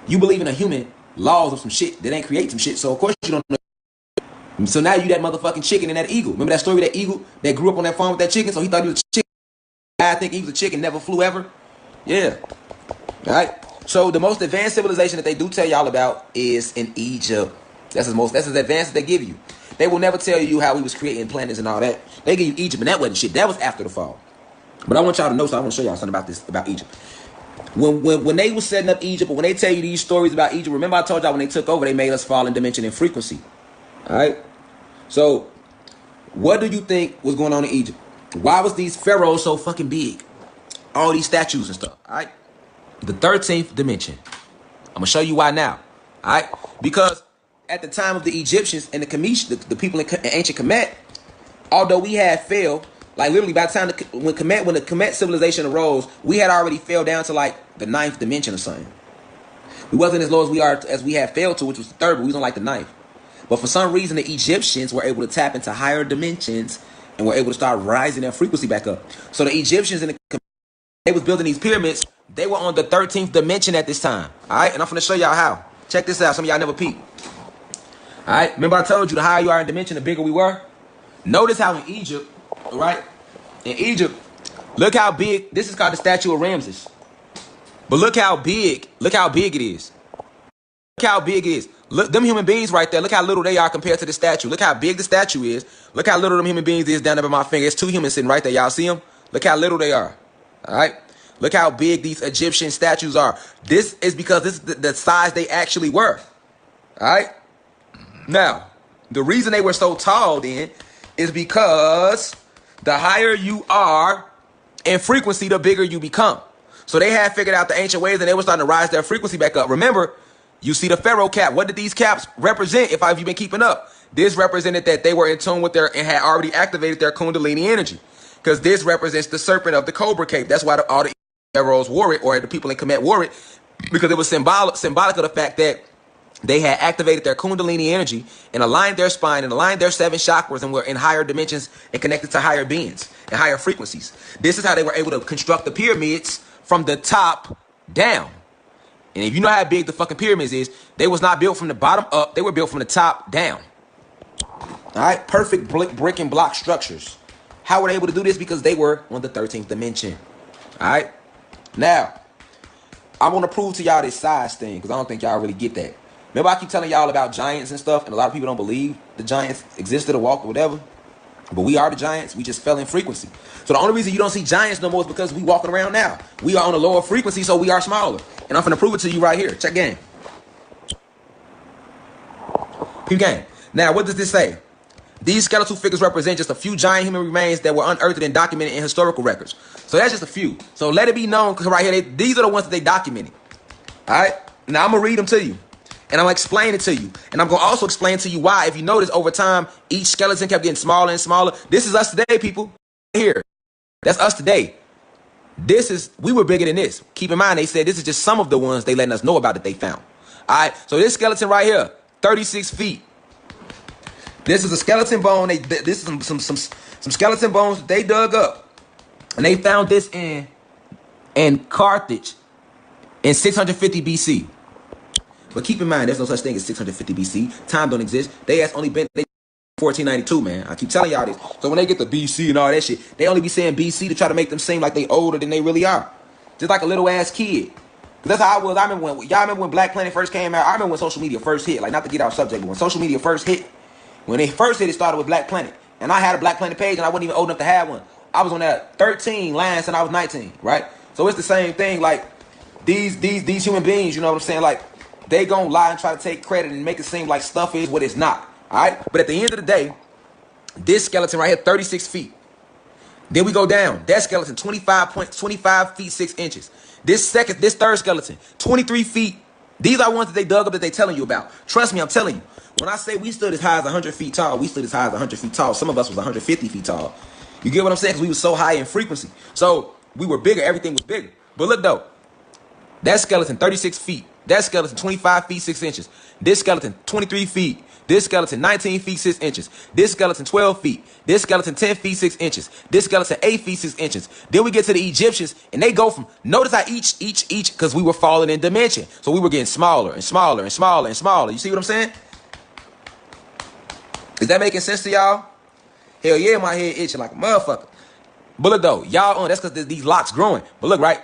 You believe in a human laws of some shit that ain't create some shit. So of course you don't know. So now you that motherfucking chicken and that eagle. Remember that story of that eagle that grew up on that farm with that chicken? So he thought he was a chicken. I think he was a chicken, never flew ever. Yeah. All right. So the most advanced civilization that they do tell y'all about is in Egypt. That's as advanced as they give you. They will never tell you how we was creating planets and all that. They give you Egypt, and that wasn't shit. That was after the fall. But I want y'all to know, so I want to show y'all something about Egypt. When they was setting up Egypt, or when they tell you these stories about Egypt, remember I told y'all when they took over, they made us fall in dimension and frequency. All right. So what do you think was going on in Egypt? Why was these pharaohs so fucking big? All these statues and stuff. All right. The 13th dimension. I'm gonna show you why now. All right. Because at the time of the Egyptians and the Kemesh, the people in ancient Kemet, although we had failed, like literally by the time when the Kemet civilization arose, we had already fell down to like the 9th dimension or something. We wasn't as low as we had failed to, which was the 3rd, but we was on like the 9th. But for some reason, the Egyptians were able to tap into higher dimensions and were able to start rising their frequency back up. So the Egyptians and they was building these pyramids. They were on the 13th dimension at this time. All right, and I'm gonna show y'all how. Check this out. Some of y'all never peeped. All right, remember I told you the higher you are in dimension, the bigger we were. Notice how in Egypt, all right, in Egypt, look how big. This is called the statue of Ramses. But look how big it is. Look how big it is. Look, them human beings right there, look how little they are compared to the statue. Look how big the statue is. Look how little them human beings is down there by my finger. It's 2 humans sitting right there. Y'all see them? Look how little they are. All right? Look how big these Egyptian statues are. This is because this is the size they actually were. All right? Now, the reason they were so tall then is because the higher you are in frequency, the bigger you become. So they had figured out the ancient ways and they were starting to rise their frequency back up. Remember, you see the pharaoh cap. What did these caps represent if you've been keeping up? This represented that they were in tune with and had already activated their kundalini energy. Because this represents the serpent of the cobra cape. That's why all the pharaohs wore it, or the people in Kemet wore it, because it was symbolic of the fact that they had activated their kundalini energy and aligned their spine and aligned their 7 chakras and were in higher dimensions and connected to higher beings and higher frequencies. This is how they were able to construct the pyramids from the top down. And if you know how big the fucking pyramids is, they was not built from the bottom up. They were built from the top down. All right? Perfect brick and block structures. How were they able to do this? Because they were on the 13th dimension. All right? Now, I want to prove to y'all this size thing because I don't think y'all really get that. Remember I keep telling y'all about giants and stuff, and a lot of people don't believe the giants existed or walked or whatever. But we are the giants. We just fell in frequency. So the only reason you don't see giants no more is because we walking around now. We are on a lower frequency, so we are smaller. And I'm going to prove it to you right here. Check game. Peep game. Now, what does this say? These skeletal figures represent just a few giant human remains that were unearthed and documented in historical records. So that's just a few. So let it be known, because right here, these are the ones that they documented. All right? Now, I'm going to read them to you. And I'm going to explain it to you. And I'm going to also explain to you why. If you notice, over time, each skeleton kept getting smaller and smaller. This is us today, people. Here. That's us today. We were bigger than this. Keep in mind, they said this is just some of the ones they letting us know about that they found. All right? So this skeleton right here, 36 feet. This is a skeleton bone. This is some skeleton bones they dug up. And they found this in Carthage in 650 BC. But keep in mind, there's no such thing as 650 BC. Time don't exist. They has only been 1492, man. I keep telling y'all this. So when they get the BC and all that shit, they only be saying BC to try to make them seem like they older than they really are. Just like a little ass kid. That's how I was. Y'all remember when Black Planet first came out? I remember when social media first hit. Like, not to get off subject, but when social media first hit, when they first hit, it started with Black Planet. And I had a Black Planet page and I wasn't even old enough to have one. I was on that 13 lines and I was 19, right? So it's the same thing. Like, these human beings, you know what I'm saying? Like, they gonna lie and try to take credit and make it seem like stuff is what it's not. All right? But at the end of the day, this skeleton right here, 36 feet. Then we go down. That skeleton, 25 feet 6 inches. This third skeleton, 23 feet. These are ones that they dug up that they telling you about. Trust me, I'm telling you. When I say we stood as high as 100 feet tall, we stood as high as 100 feet tall. Some of us was 150 feet tall. You get what I'm saying? Because we were so high in frequency. So we were bigger. Everything was bigger. But look, though. That skeleton, 36 feet. That skeleton, 25 feet 6 inches. This skeleton, 23 feet. This skeleton, 19 feet 6 inches. This skeleton, 12 feet. This skeleton, 10 feet 6 inches. This skeleton, 8 feet 6 inches. Then we get to the Egyptians, and they go from, notice how each, because we were falling in dimension. So we were getting smaller and smaller and smaller and smaller. You see what I'm saying? Is that making sense to y'all? Hell yeah, my head itching like a motherfucker. But look, though, y'all, that's because these locks growing. But look, right?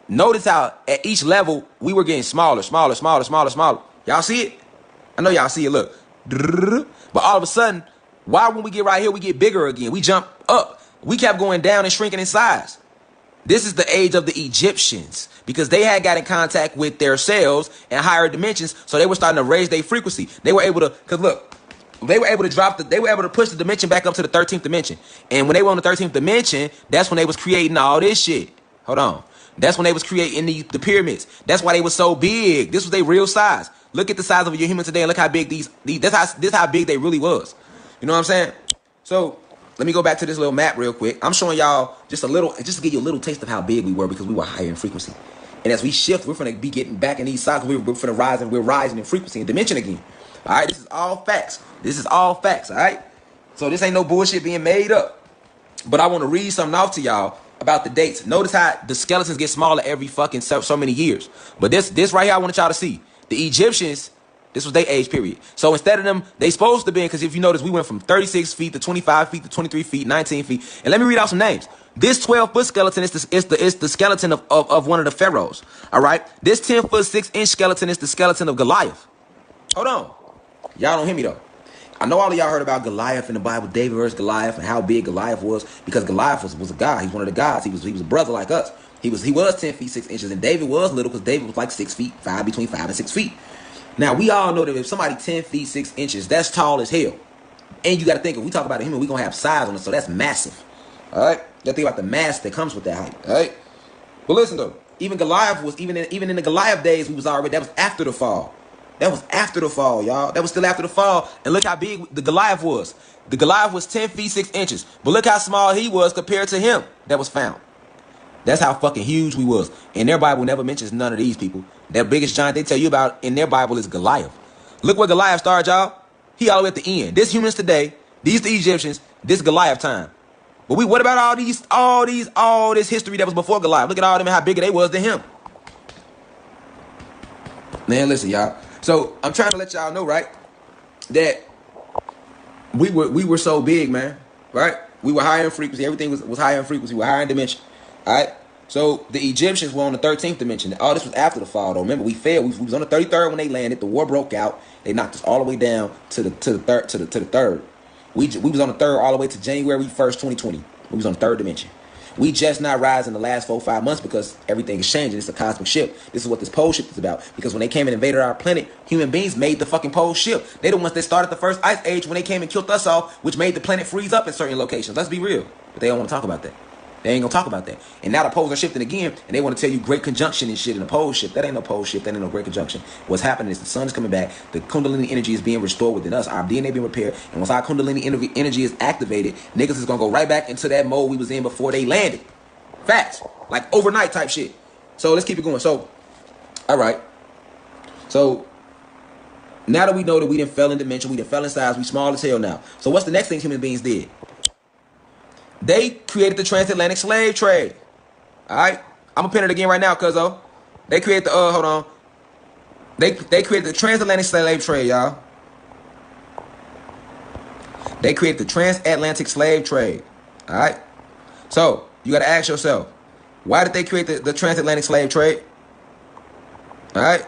Notice how at each level, we were getting smaller, smaller, smaller, smaller, smaller. Y'all see it? I know y'all see it, look. But all of a sudden, why when we get right here, we get bigger again? We jump up. We kept going down and shrinking in size. This is the age of the Egyptians because they had got in contact with their cells and higher dimensions, so they were starting to raise their frequency. They were able to, because look, they were able to they were able to push the dimension back up to the 13th dimension. And when they were on the 13th dimension, that's when they was creating all this shit. Hold on. That's when they was creating the pyramids. That's why they was so big. This was their real size. Look at the size of your human today and look how big this how big they really was. You know what I'm saying? So let me go back to this little map real quick. I'm showing y'all just to give you a little taste of how big we were because we were higher in frequency. And as we shift, we're going to be getting back in these cycles. We're going to rise, and we're rising in frequency and dimension again. All right, this is all facts. This is all facts, all right? So this ain't no bullshit being made up. But I want to read something off to y'all about the dates. Notice how the skeletons get smaller every fucking so many years. But this right here I want y'all to see. The Egyptians, this was their age period. So instead of them, they supposed to be, because if you notice, we went from 36 feet to 25 feet to 23 feet, 19 feet. And let me read out some names. This 12-foot skeleton is the skeleton of one of the pharaohs. All right? This 10-foot, 6-inch skeleton is the skeleton of Goliath. Hold on. Y'all don't hear me, though. I know all of y'all heard about Goliath in the Bible, David versus Goliath, and how big Goliath was, because Goliath was a god. He's one of the gods. He was a brother like us. He was 10 feet, 6 inches, and David was little because David was like 6 feet, between 5 and 6 feet. Now, we all know that if somebody 10 feet, 6 inches, that's tall as hell. And you got to think, if we talk about a human, we're going to have size on it, so that's massive. All right? You got to think about the mass that comes with that height. All right? But listen, though. Even Goliath was, even in the Goliath days, that was after the fall. That was after the fall, y'all. That was still after the fall. And look how big the Goliath was. The Goliath was 10 feet, 6 inches. But look how small he was compared to him that was found. That's how fucking huge we was. And their Bible never mentions none of these people. Their biggest giant they tell you about in their Bible is Goliath. Look where Goliath started, y'all. He all the way at the end. This humans today, these the Egyptians, this Goliath time. But what about all this history that was before Goliath? Look at all them and how bigger they was than him. Man, listen, y'all. So I'm trying to let y'all know, right, that we were so big, man, right? We were higher in frequency. Everything was higher in frequency. We were higher in dimension, all right? So the Egyptians were on the 13th dimension. All this was after the fall, though. Remember, we fell. We was on the 33rd when they landed. The war broke out. They knocked us all the way down to the third. We was on the third all the way to January 1st, 2020. We was on the third dimension. We just not rise in the last 4-5 months because everything is changing. It's a cosmic shift. This is what this pole shift is about. Because when they came and invaded our planet, human beings made the fucking pole shift. They the ones that started the first ice age when they came and killed us off, which made the planet freeze up in certain locations. Let's be real. But they don't want to talk about that. They ain't gonna talk about that. And now the poles are shifting again, and they want to tell you great conjunction and shit in the pole shift. That ain't no pole shift. That ain't no great conjunction. What's happening is the sun is coming back. The Kundalini energy is being restored within us. Our DNA being repaired. And once our Kundalini energy is activated, niggas is gonna go right back into that mode we was in before they landed. Facts. Like overnight type shit. So let's keep it going. So, all right. So now that we know that we done fell in dimension, we done fell in size, we small as hell now. So what's the next thing human beings did? They created the transatlantic slave trade. All right, I'm gonna pin it again right now, cuzzo. They created the hold on. They created the transatlantic slave trade, y'all. They created the transatlantic slave trade. All right. So you gotta ask yourself, why did they create the transatlantic slave trade? All right.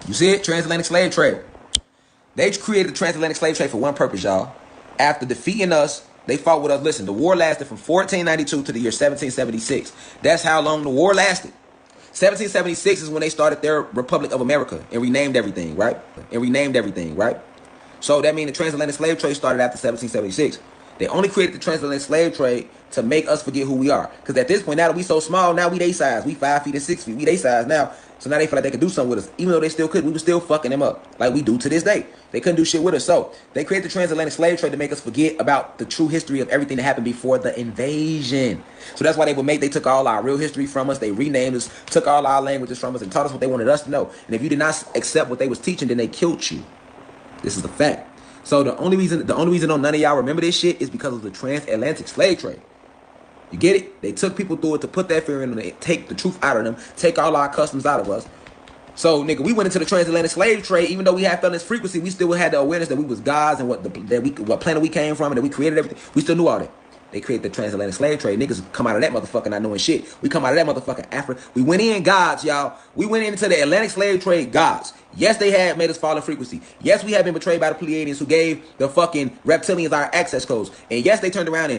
You see it, transatlantic slave trade. They created the transatlantic slave trade for one purpose, y'all. After defeating us, they fought with us. Listen, the war lasted from 1492 to the year 1776. That's how long the war lasted. 1776 is when they started their Republic of America and renamed everything, right? So that means the transatlantic slave trade started after 1776. They only created the transatlantic slave trade to make us forget who we are. Because at this point, now that we so small, now we they size. We 5 feet and 6 feet. We they size now. So now they feel like they could do something with us. Even though they still could, we were still fucking them up. Like we do to this day. They couldn't do shit with us. So they created the transatlantic slave trade to make us forget about the true history of everything that happened before the invasion. So that's why they took all our real history from us. They renamed us, took all our languages from us, and taught us what they wanted us to know. And if you did not accept what they was teaching, then they killed you. This is the fact. So the only reason none of y'all remember this shit is because of the transatlantic slave trade. You get it? They took people through it to put that fear in them, take the truth out of them, take all our customs out of us. So, nigga, we went into the transatlantic slave trade. Even though we had felt this frequency, we still had the awareness that we was gods and what planet we came from and that we created everything. We still knew all that. They created the transatlantic slave trade. Niggas come out of that motherfucker not knowing shit. We come out of that motherfucker Africa. We went in gods, y'all. We went into the Atlantic slave trade gods. Yes, they had made us fall in frequency. Yes, we have been betrayed by the Pleiadians who gave the fucking reptilians our access codes. And yes, they turned around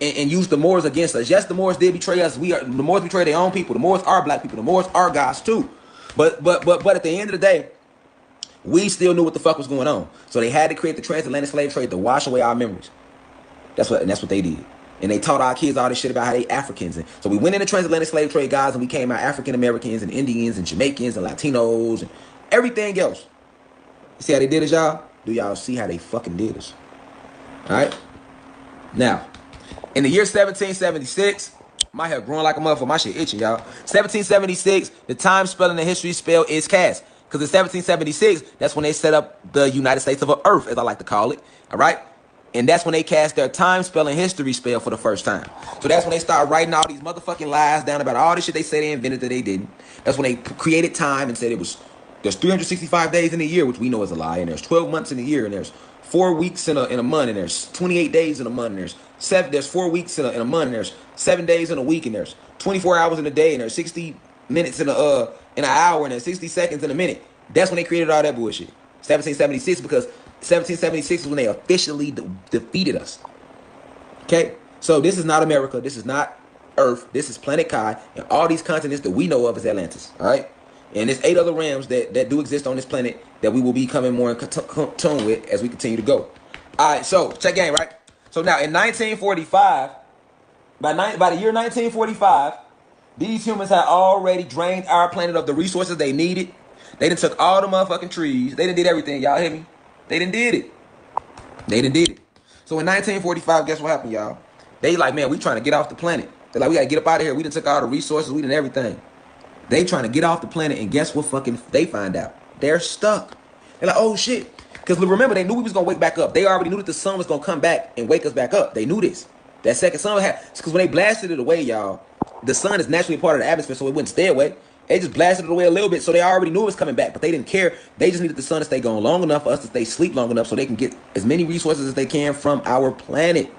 and used the Moors against us. Yes, the Moors did betray us. The Moors betrayed their own people. The Moors are black people. The Moors are gods too. But at the end of the day, we still knew what the fuck was going on. So they had to create the transatlantic slave trade to wash away our memories. That's what they did. And they taught our kids all this shit about how they Africans. And so we went in the transatlantic slave trade, guys, and we came out African Americans and Indians and Jamaicans and Latinos and everything else. You see how they did us, y'all? Do y'all see how they fucking did us? All right? Now, in the year 1776, my hair growing like a motherfucker. My shit itching, y'all. 1776, the time spell in the history spell is cast. Because in 1776, that's when they set up the United States of Earth, as I like to call it. All right? And that's when they cast their time spell and history spell for the first time. So that's when they start writing all these motherfucking lies down about all this shit they said they invented that they didn't. That's when they created time and said there's 365 days in a year, which we know is a lie, and there's 12 months in a year, and there's 4 weeks in a month, and there's 28 days in a month, and there's 4 weeks in a month, and there's 7 days in a week, and there's 24 hours in a day, and there's 60 minutes in an hour, and there's 60 seconds in a minute. That's when they created all that bullshit. 1776, because 1776 is when they officially defeated us. Okay? So this is not America. This is not Earth. This is Planet Kai. And all these continents that we know of is Atlantis. All right? And there's 8 other realms that do exist on this planet that we will be coming more in tune with as we continue to go. All right, so check game, right? So now in 1945, by the year 1945, these humans had already drained our planet of the resources they needed. They done took all the motherfucking trees. They done did everything. Y'all hear me? They done did it. They done did it. So in 1945, guess what happened, y'all? They like, man, we trying to get off the planet. They're like, we got to get up out of here. We done took all the resources. We done everything. They trying to get off the planet, and guess what fucking they find out? They're stuck. They're like, oh shit. Because remember, they knew we was going to wake back up. They already knew that the sun was going to come back and wake us back up. They knew this. That second sun had, because when they blasted it away, y'all, the sun is naturally part of the atmosphere, so it wouldn't stay away. They just blasted it away a little bit, so they already knew it was coming back, but they didn't care. They just needed the sun to stay gone long enough for us to stay asleep long enough so they can get as many resources as they can from our planet,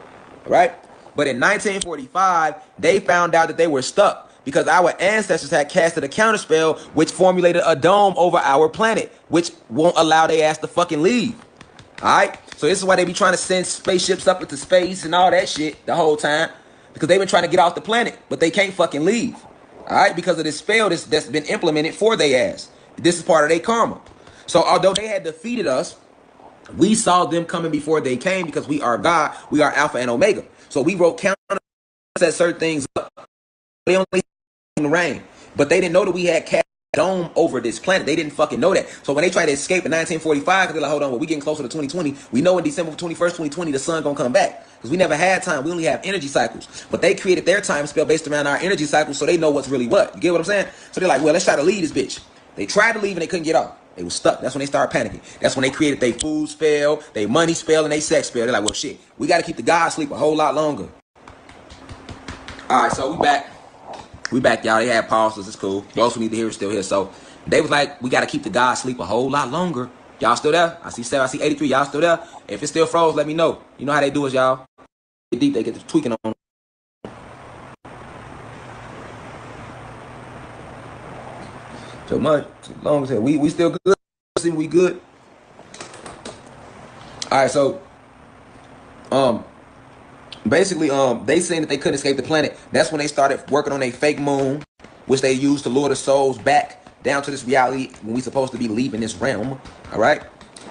right? But in 1945, they found out that they were stuck because our ancestors had casted a counterspell which formulated a dome over our planet, which won't allow their ass to fucking leave, all right? So this is why they be trying to send spaceships up into space and all that shit the whole time, because they've been trying to get off the planet, but they can't fucking leave. All right, because of this spell that's been implemented for their ass. This is part of their karma. So although they had defeated us, we saw them coming before they came because we are God. We are Alpha and Omega. So we wrote counter, set certain things up. They only in the rain, but they didn't know that we had cast a dome over this planet. They didn't fucking know that. So when they tried to escape in 1945, because they're like, hold on, well, we getting closer to 2020. We know in December 21st, 2020, the sun gonna come back. Because we never had time. We only have energy cycles. But they created their time spell based around our energy cycles, so they know what's really what. You get what I'm saying? So they're like, well, let's try to leave this bitch. They tried to leave and they couldn't get off. They were stuck. That's when they started panicking. That's when they created their food spell, their money spell, and their sex spell. They're like, well, shit, we got to keep the gods asleep a whole lot longer. All right, so we back. We back, y'all. They had pauses. It's cool. Those who need to hear it still here. So they was like, we got to keep the gods asleep a whole lot longer. Y'all still there? I see 7. I see 83. Y'all still there? If it still froze, let me know. You know how they do it, y'all. Get deep, they get to tweaking on. So much, as long as we still good. See, we good. All right, so basically they saying that they couldn't escape the planet. That's when they started working on a fake moon, which they used to lure the souls back down to this reality when we supposed to be leaving this realm. All right,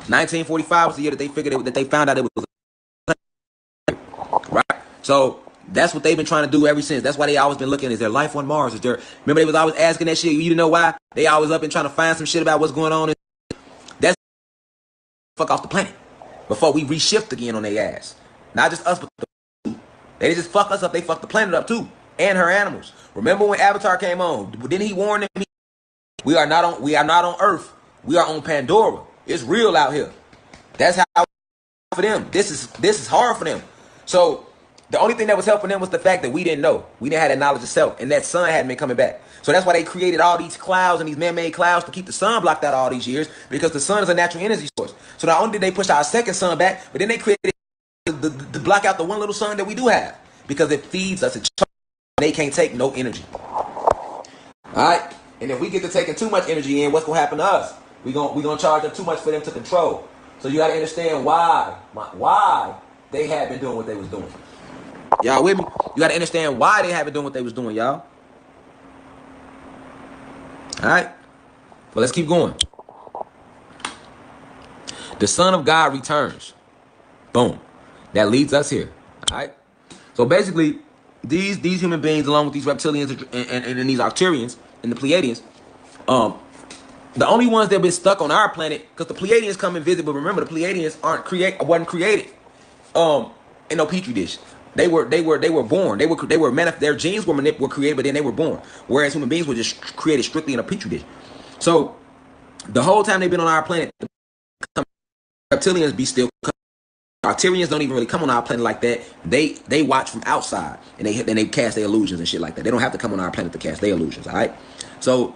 1945 was the year that they figured that they found out it was. Right, so that's what they've been trying to do ever since. That's why they always been looking. Is there life on Mars? Is there? Remember, they was always asking that shit. You know why? They always up and trying to find some shit about what's going on. That's fuck off the planet before we reshift again on their ass. Not just us, but they just fuck us up. They fuck the planet up too, and her animals. Remember when Avatar came on? Didn't he warn them? We are not on Earth. We are on Pandora. It's real out here. That's how for them. This is hard for them. So the only thing that was helping them was the fact that we didn't know. We didn't have that knowledge of self. And that sun hadn't been coming back. So that's why they created all these clouds and these man-made clouds to keep the sun blocked out all these years. Because the sun is a natural energy source. So not only did they push our second sun back, but then they created to block out the one little sun that we do have. Because it feeds us. They can't take no energy. Alright? And if we get to taking too much energy in, what's going to happen to us? We're gonna charge them too much for them to control. So you got to understand why they had been doing what they was doing. Y'all with me? You got to understand why they have been doing what they was doing, y'all. All right? Well, let's keep going. The Son of God returns. Boom. That leads us here. All right. So basically, these human beings, along with these reptilians and these Arcturians and the Pleiadians, the only ones that have been stuck on our planet, because the Pleiadians come and visit, but remember the Pleiadians wasn't created in no petri dish. They were born. Their genes were created, but then they were born. Whereas human beings were just created strictly in a petri dish. So the whole time they've been on our planet, reptilians be still. Arcturians don't even really come on our planet like that. They watch from outside and they cast their illusions and shit like that. They don't have to come on our planet to cast their illusions. All right. So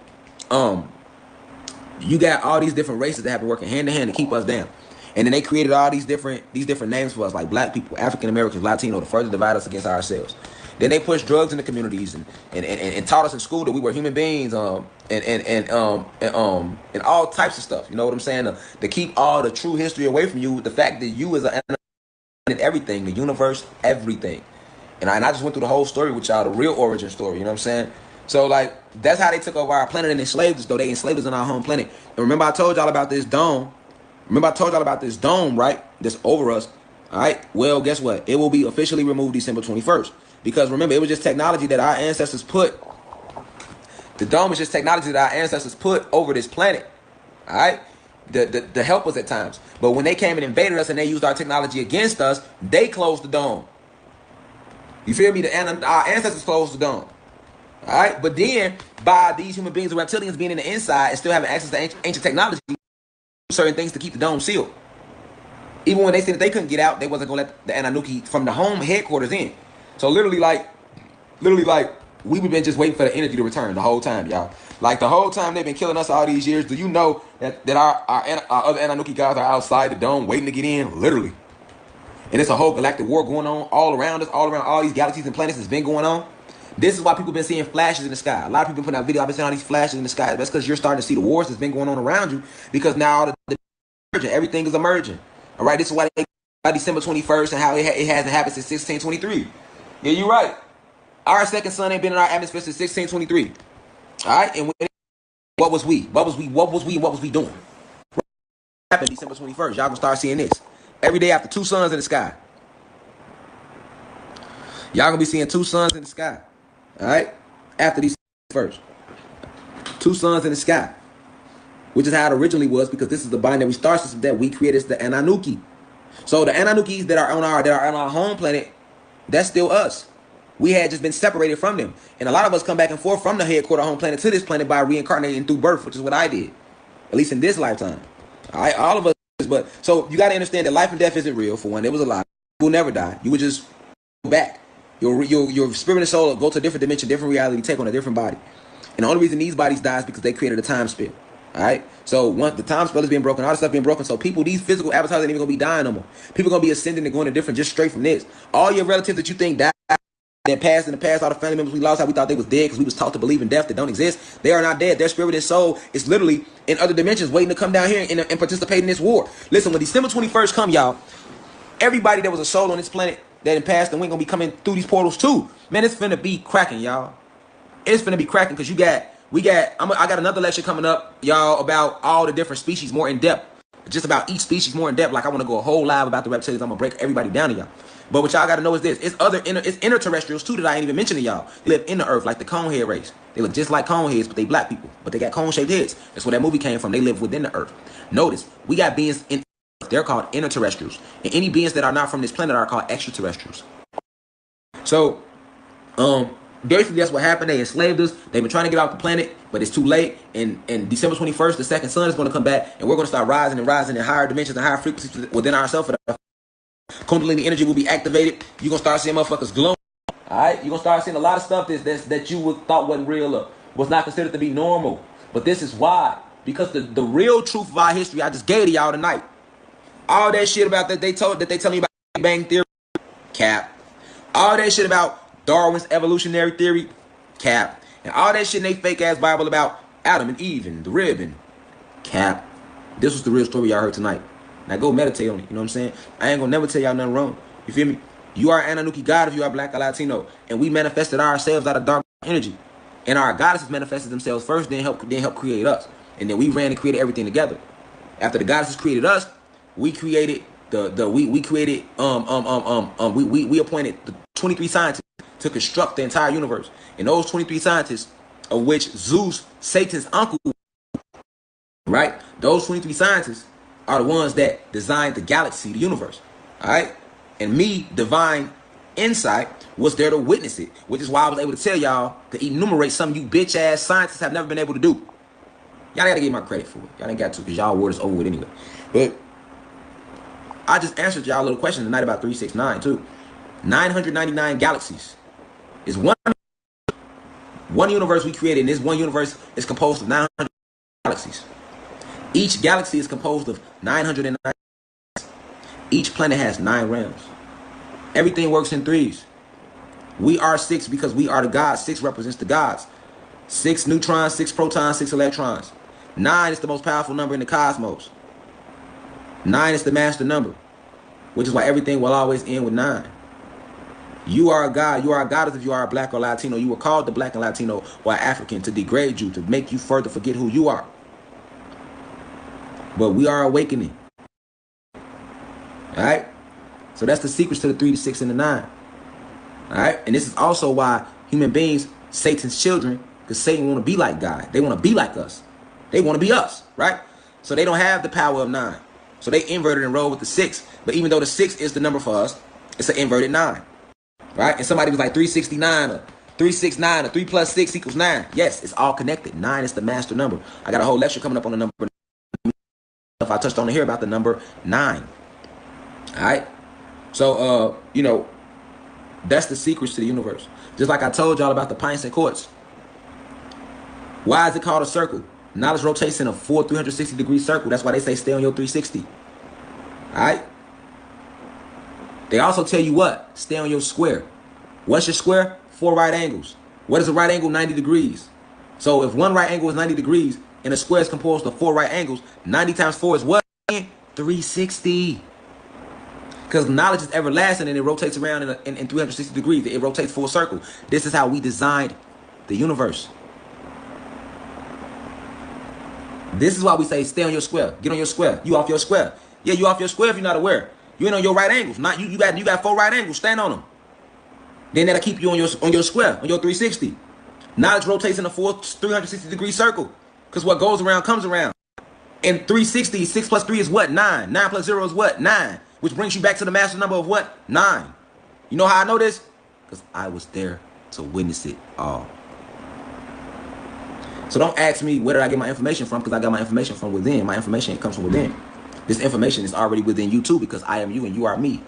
you got all these different races that have been working hand in hand to keep us down. And then they created all these different names for us, like black people, African Americans, Latino, to further divide us against ourselves. Then they pushed drugs in the communities and taught us in school that we were human beings, and all types of stuff. You know what I'm saying? To keep all the true history away from you, the fact that you is everything, the universe, everything. And I just went through the whole story with y'all, the real origin story. You know what I'm saying? So like that's how they took over our planet and enslaved us. Though they enslaved us on our home planet. And remember I told y'all about this dome. Right? That's over us. All right. Well, guess what? It will be officially removed December 21st. Because remember, it was just technology that our ancestors put. The dome is just technology that our ancestors put over this planet. All right. To help us at times. But when they came and invaded us and they used our technology against us, they closed the dome. You feel me? Our ancestors closed the dome. All right. But then by these human beings, the reptilians being in the inside and still having access to ancient technology, certain things to keep the dome sealed. Even when they said that they couldn't get out, they wasn't gonna let the Anunnaki from the home headquarters in. So literally like we've been just waiting for the energy to return the whole time, y'all. Like the whole time they've been killing us all these years. Do you know that our other Anunnaki guys are outside the dome waiting to get in? Literally. And it's a whole galactic war going on all around us, all around all these galaxies and planets that's been going on. This is why people been seeing flashes in the sky. A lot of people putting out video. I've been seeing all these flashes in the sky. That's because you're starting to see the wars that's been going on around you. Because now everything is emerging. All right. This is why they by December 21st and how it hasn't happened since 1623. Yeah, you're right. Our second sun ain't been in our atmosphere since 1623. All right. And what was we? What was we doing? What happened December 21st? Y'all gonna start seeing this every day after two suns in the sky. Y'all gonna be seeing two suns in the sky. All right, after these first, two suns in the sky, which is how it originally was, because this is the binary star system that we created. It's the Anunnaki. So the Anunnakis that are on our home planet, that's still us. We had just been separated from them, and a lot of us come back and forth from the headquarter home planet to this planet by reincarnating through birth, which is what I did, at least in this lifetime. All right, all of us. But so you got to understand that life and death isn't real. For one, it was a lie. You will never die. You would just go back. Your spirit and soul will go to a different dimension, different reality, take on a different body. And the only reason these bodies die is because they created a time spell. All right? So once the time spell is being broken, all the stuff being broken, so people, these physical avatars ain't even going to be dying no more. People going to be ascending and going to different just straight from this. All your relatives that you think died, that passed in the past, all the family members we lost, how we thought they was dead because we was taught to believe in death that don't exist, they are not dead. Their spirit and soul is literally in other dimensions waiting to come down here and participate in this war. Listen, when December 21st come, y'all, everybody that was a soul on this planet that in past and we ain't gonna be coming through these portals too. Man, it's finna be cracking, y'all. It's finna be cracking because I got another lecture coming up, y'all, about all the different species more in depth. Just about each species more in depth. Like I want to go a whole live about the reptilians. I'm gonna break everybody down to y'all. But what y'all gotta know is this: it's inner terrestrials too that I ain't even mentioning y'all. They live in the earth like the conehead race. They look just like coneheads, but they black people. But they got cone-shaped heads. That's where that movie came from. They live within the earth. Notice we got beings in. They're called inner terrestrials, and any beings that are not from this planet are called extraterrestrials. So, basically that's what happened. They enslaved us. They've been trying to get off the planet, but it's too late. And December 21st, the second sun is going to come back, and we're going to start rising in higher dimensions and higher frequencies within ourselves. Kundalini energy will be activated. You're going to start seeing motherfuckers glowing. All right? You're going to start seeing a lot of stuff that you thought wasn't real or was not considered to be normal. But this is why. Because the real truth of our history I just gave to y'all tonight. All that shit about that they tell me about Big Bang Theory, cap. All that shit about Darwin's evolutionary theory, cap. And all that shit in they fake ass Bible about Adam and Eve and the rib and cap. This was the real story y'all heard tonight. Now go meditate on it. You know what I'm saying? I ain't gonna never tell y'all nothing wrong. You feel me? You are an Anunnaki God if you are black or Latino, and we manifested ourselves out of dark energy. And our goddesses manifested themselves first, then help create us, and then we ran and created everything together. After the goddesses created us, we created we appointed the 23 scientists to construct the entire universe. And those 23 scientists, of which Zeus, Satan's uncle, right? Those 23 scientists are the ones that designed the galaxy, the universe. All right? And me, divine insight, was there to witness it, which is why I was able to tell y'all to enumerate something you bitch ass scientists have never been able to do. Y'all gotta give my credit for it. Y'all ain't got to, because y'all word is over with anyway. But I just answered y'all a little question tonight about 369 too. 999 galaxies is one universe we created, and this one universe is composed of 900 galaxies. Each galaxy is composed of 909. Each planet has 9 realms. Everything works in threes. We are 6 because we are the gods. 6 represents the gods. 6 neutrons, 6 protons, 6 electrons. 9 is the most powerful number in the cosmos. 9 is the master number, which is why everything will always end with 9. You are a god. You are a goddess if you are a black or Latino. You were called the black and Latino or African to degrade you, to make you further forget who you are. But we are awakening. All right? So that's the secrets to the 3, the 6, and the 9. All right? And this is also why human beings, Satan's children, because Satan want to be like God. They want to be like us. They want to be us, right? So they don't have the power of 9. So they inverted and rolled with the 6. But even though the 6 is the number for us, it's an inverted 9. Right? And somebody was like 369 or 369 or 3 plus 6 equals 9. Yes, it's all connected. 9 is the master number. I got a whole lecture coming up on the number. If I touched on to hear about the number 9. All right? So, you know, that's the secrets to the universe. Just like I told y'all about the pints and quarts. Why is it called a circle? Knowledge rotates in a full 360-degree circle. That's why they say stay on your 360. All right? They also tell you what? Stay on your square. What's your square? 4 right angles. What is a right angle? 90 degrees. So if one right angle is 90 degrees and a square is composed of 4 right angles, 90 times 4 is what? 360. Because knowledge is everlasting and it rotates around in 360 degrees. It rotates full circle. This is how we designed the universe. This is why we say stay on your square. Get on your square. You off your square. Yeah, you off your square if you're not aware. You ain't on your right angles. Not you got 4 right angles. Stand on them. Then that'll keep you on your square, on your 360. Knowledge rotates in a full 360-degree circle. Because what goes around comes around. And 360, 6 plus 3 is what? 9. 9 plus 0 is what? 9. Which brings you back to the master number of what? 9. You know how I know this? Because I was there to witness it all. So don't ask me where did I get my information from, because I got my information from within. My information comes from within. This information is already within you too, because I am you and you are me.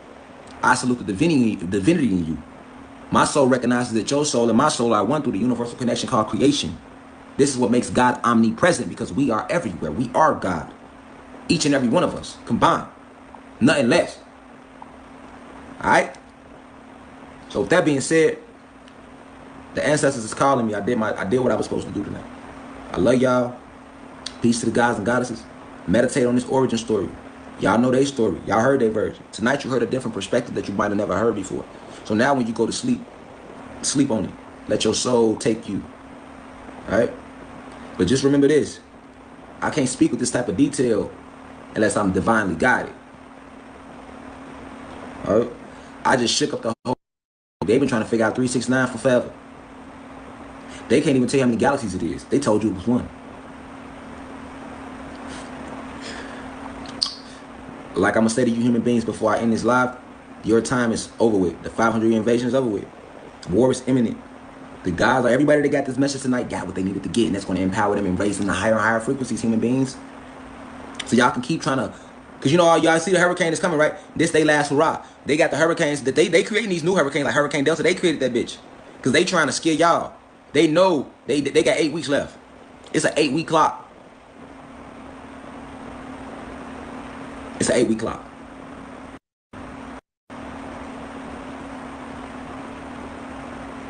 I salute the divinity in you. My soul recognizes that your soul and my soul are one through the universal connection called creation. This is what makes God omnipresent, because we are everywhere. We are God. Each and every one of us combined. Nothing less. Alright? So with that being said, the ancestors is calling me. I did what I was supposed to do tonight. I love y'all. Peace to the gods and goddesses. Meditate on this origin story. Y'all know their story. Y'all heard their version. Tonight you heard a different perspective that you might have never heard before. So now when you go to sleep, sleep on it. Let your soul take you. Alright? But just remember this. I can't speak with this type of detail unless I'm divinely guided. Alright? I just shook up the whole. They've been trying to figure out 369 for forever. They can't even tell you how many galaxies it is. They told you it was 1. Like I'm going to say to you human beings before I end this live, your time is over with. The 500-year invasion is over with. War is imminent. The gods, everybody that got this message tonight got what they needed to get, and that's going to empower them and raise them to higher and higher frequencies, human beings. So y'all can keep trying to, because you know, y'all see the hurricane is coming, right? This they last hurrah. They got the hurricanes, that they creating these new hurricanes like Hurricane Delta. They created that bitch because they trying to scare y'all. They know they got 8 weeks left. It's an 8-week clock. It's an 8-week clock.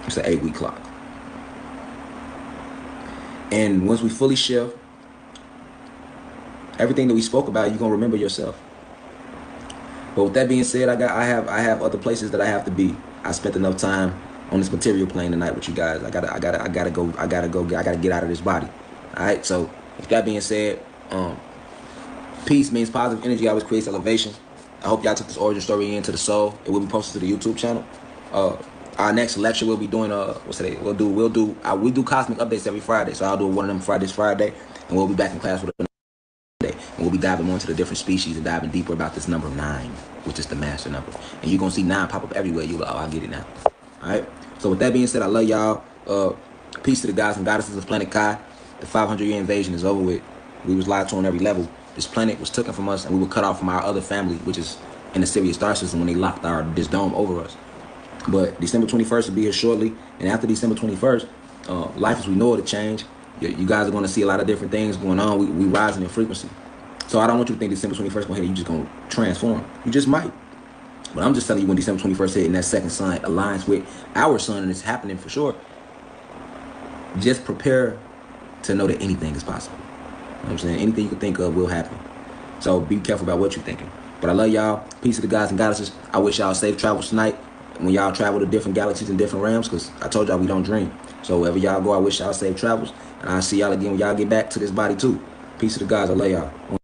It's an 8-week clock. And once we fully shift, everything that we spoke about, you're gonna remember yourself. But with that being said, I have other places that I have to be. I spent enough time on this material plane tonight with you guys. I gotta get out of this body. All right. So with that being said, Peace means positive energy always creates elevation. I hope y'all took this origin story into the soul. It will be posted to the YouTube channel. Our next lecture we'll be doing what's today? We do cosmic updates every Friday. So I'll do one of them Friday, and we'll be back in class with another day. And we'll be diving more into the different species and diving deeper about this number 9, which is the master number. And you're gonna see 9 pop up everywhere. You'll be like, oh, I get it now. Alright? So with that being said, I love y'all. Peace to the gods and goddesses of planet Kai. The 500-year invasion is over with. We was lied to on every level. This planet was taken from us, and we were cut off from our other family, which is in the Sirius star system when they locked this dome over us. But December 21st will be here shortly, and after December 21st, life as we know it will change. You guys are going to see a lot of different things going on. We rising in frequency. So I don't want you to think December 21st going to hit, you just going to transform. You just might. But I'm just telling you, when December 21st hit and that second sun aligns with our sun, and it's happening for sure, just prepare to know that anything is possible. You know what I'm saying? Anything you can think of will happen. So be careful about what you're thinking. But I love y'all. Peace to the gods and goddesses. I wish y'all safe travels tonight when y'all travel to different galaxies and different realms, because I told y'all we don't dream. So wherever y'all go, I wish y'all safe travels. And I'll see y'all again when y'all get back to this body too. Peace to the gods. I love y'all.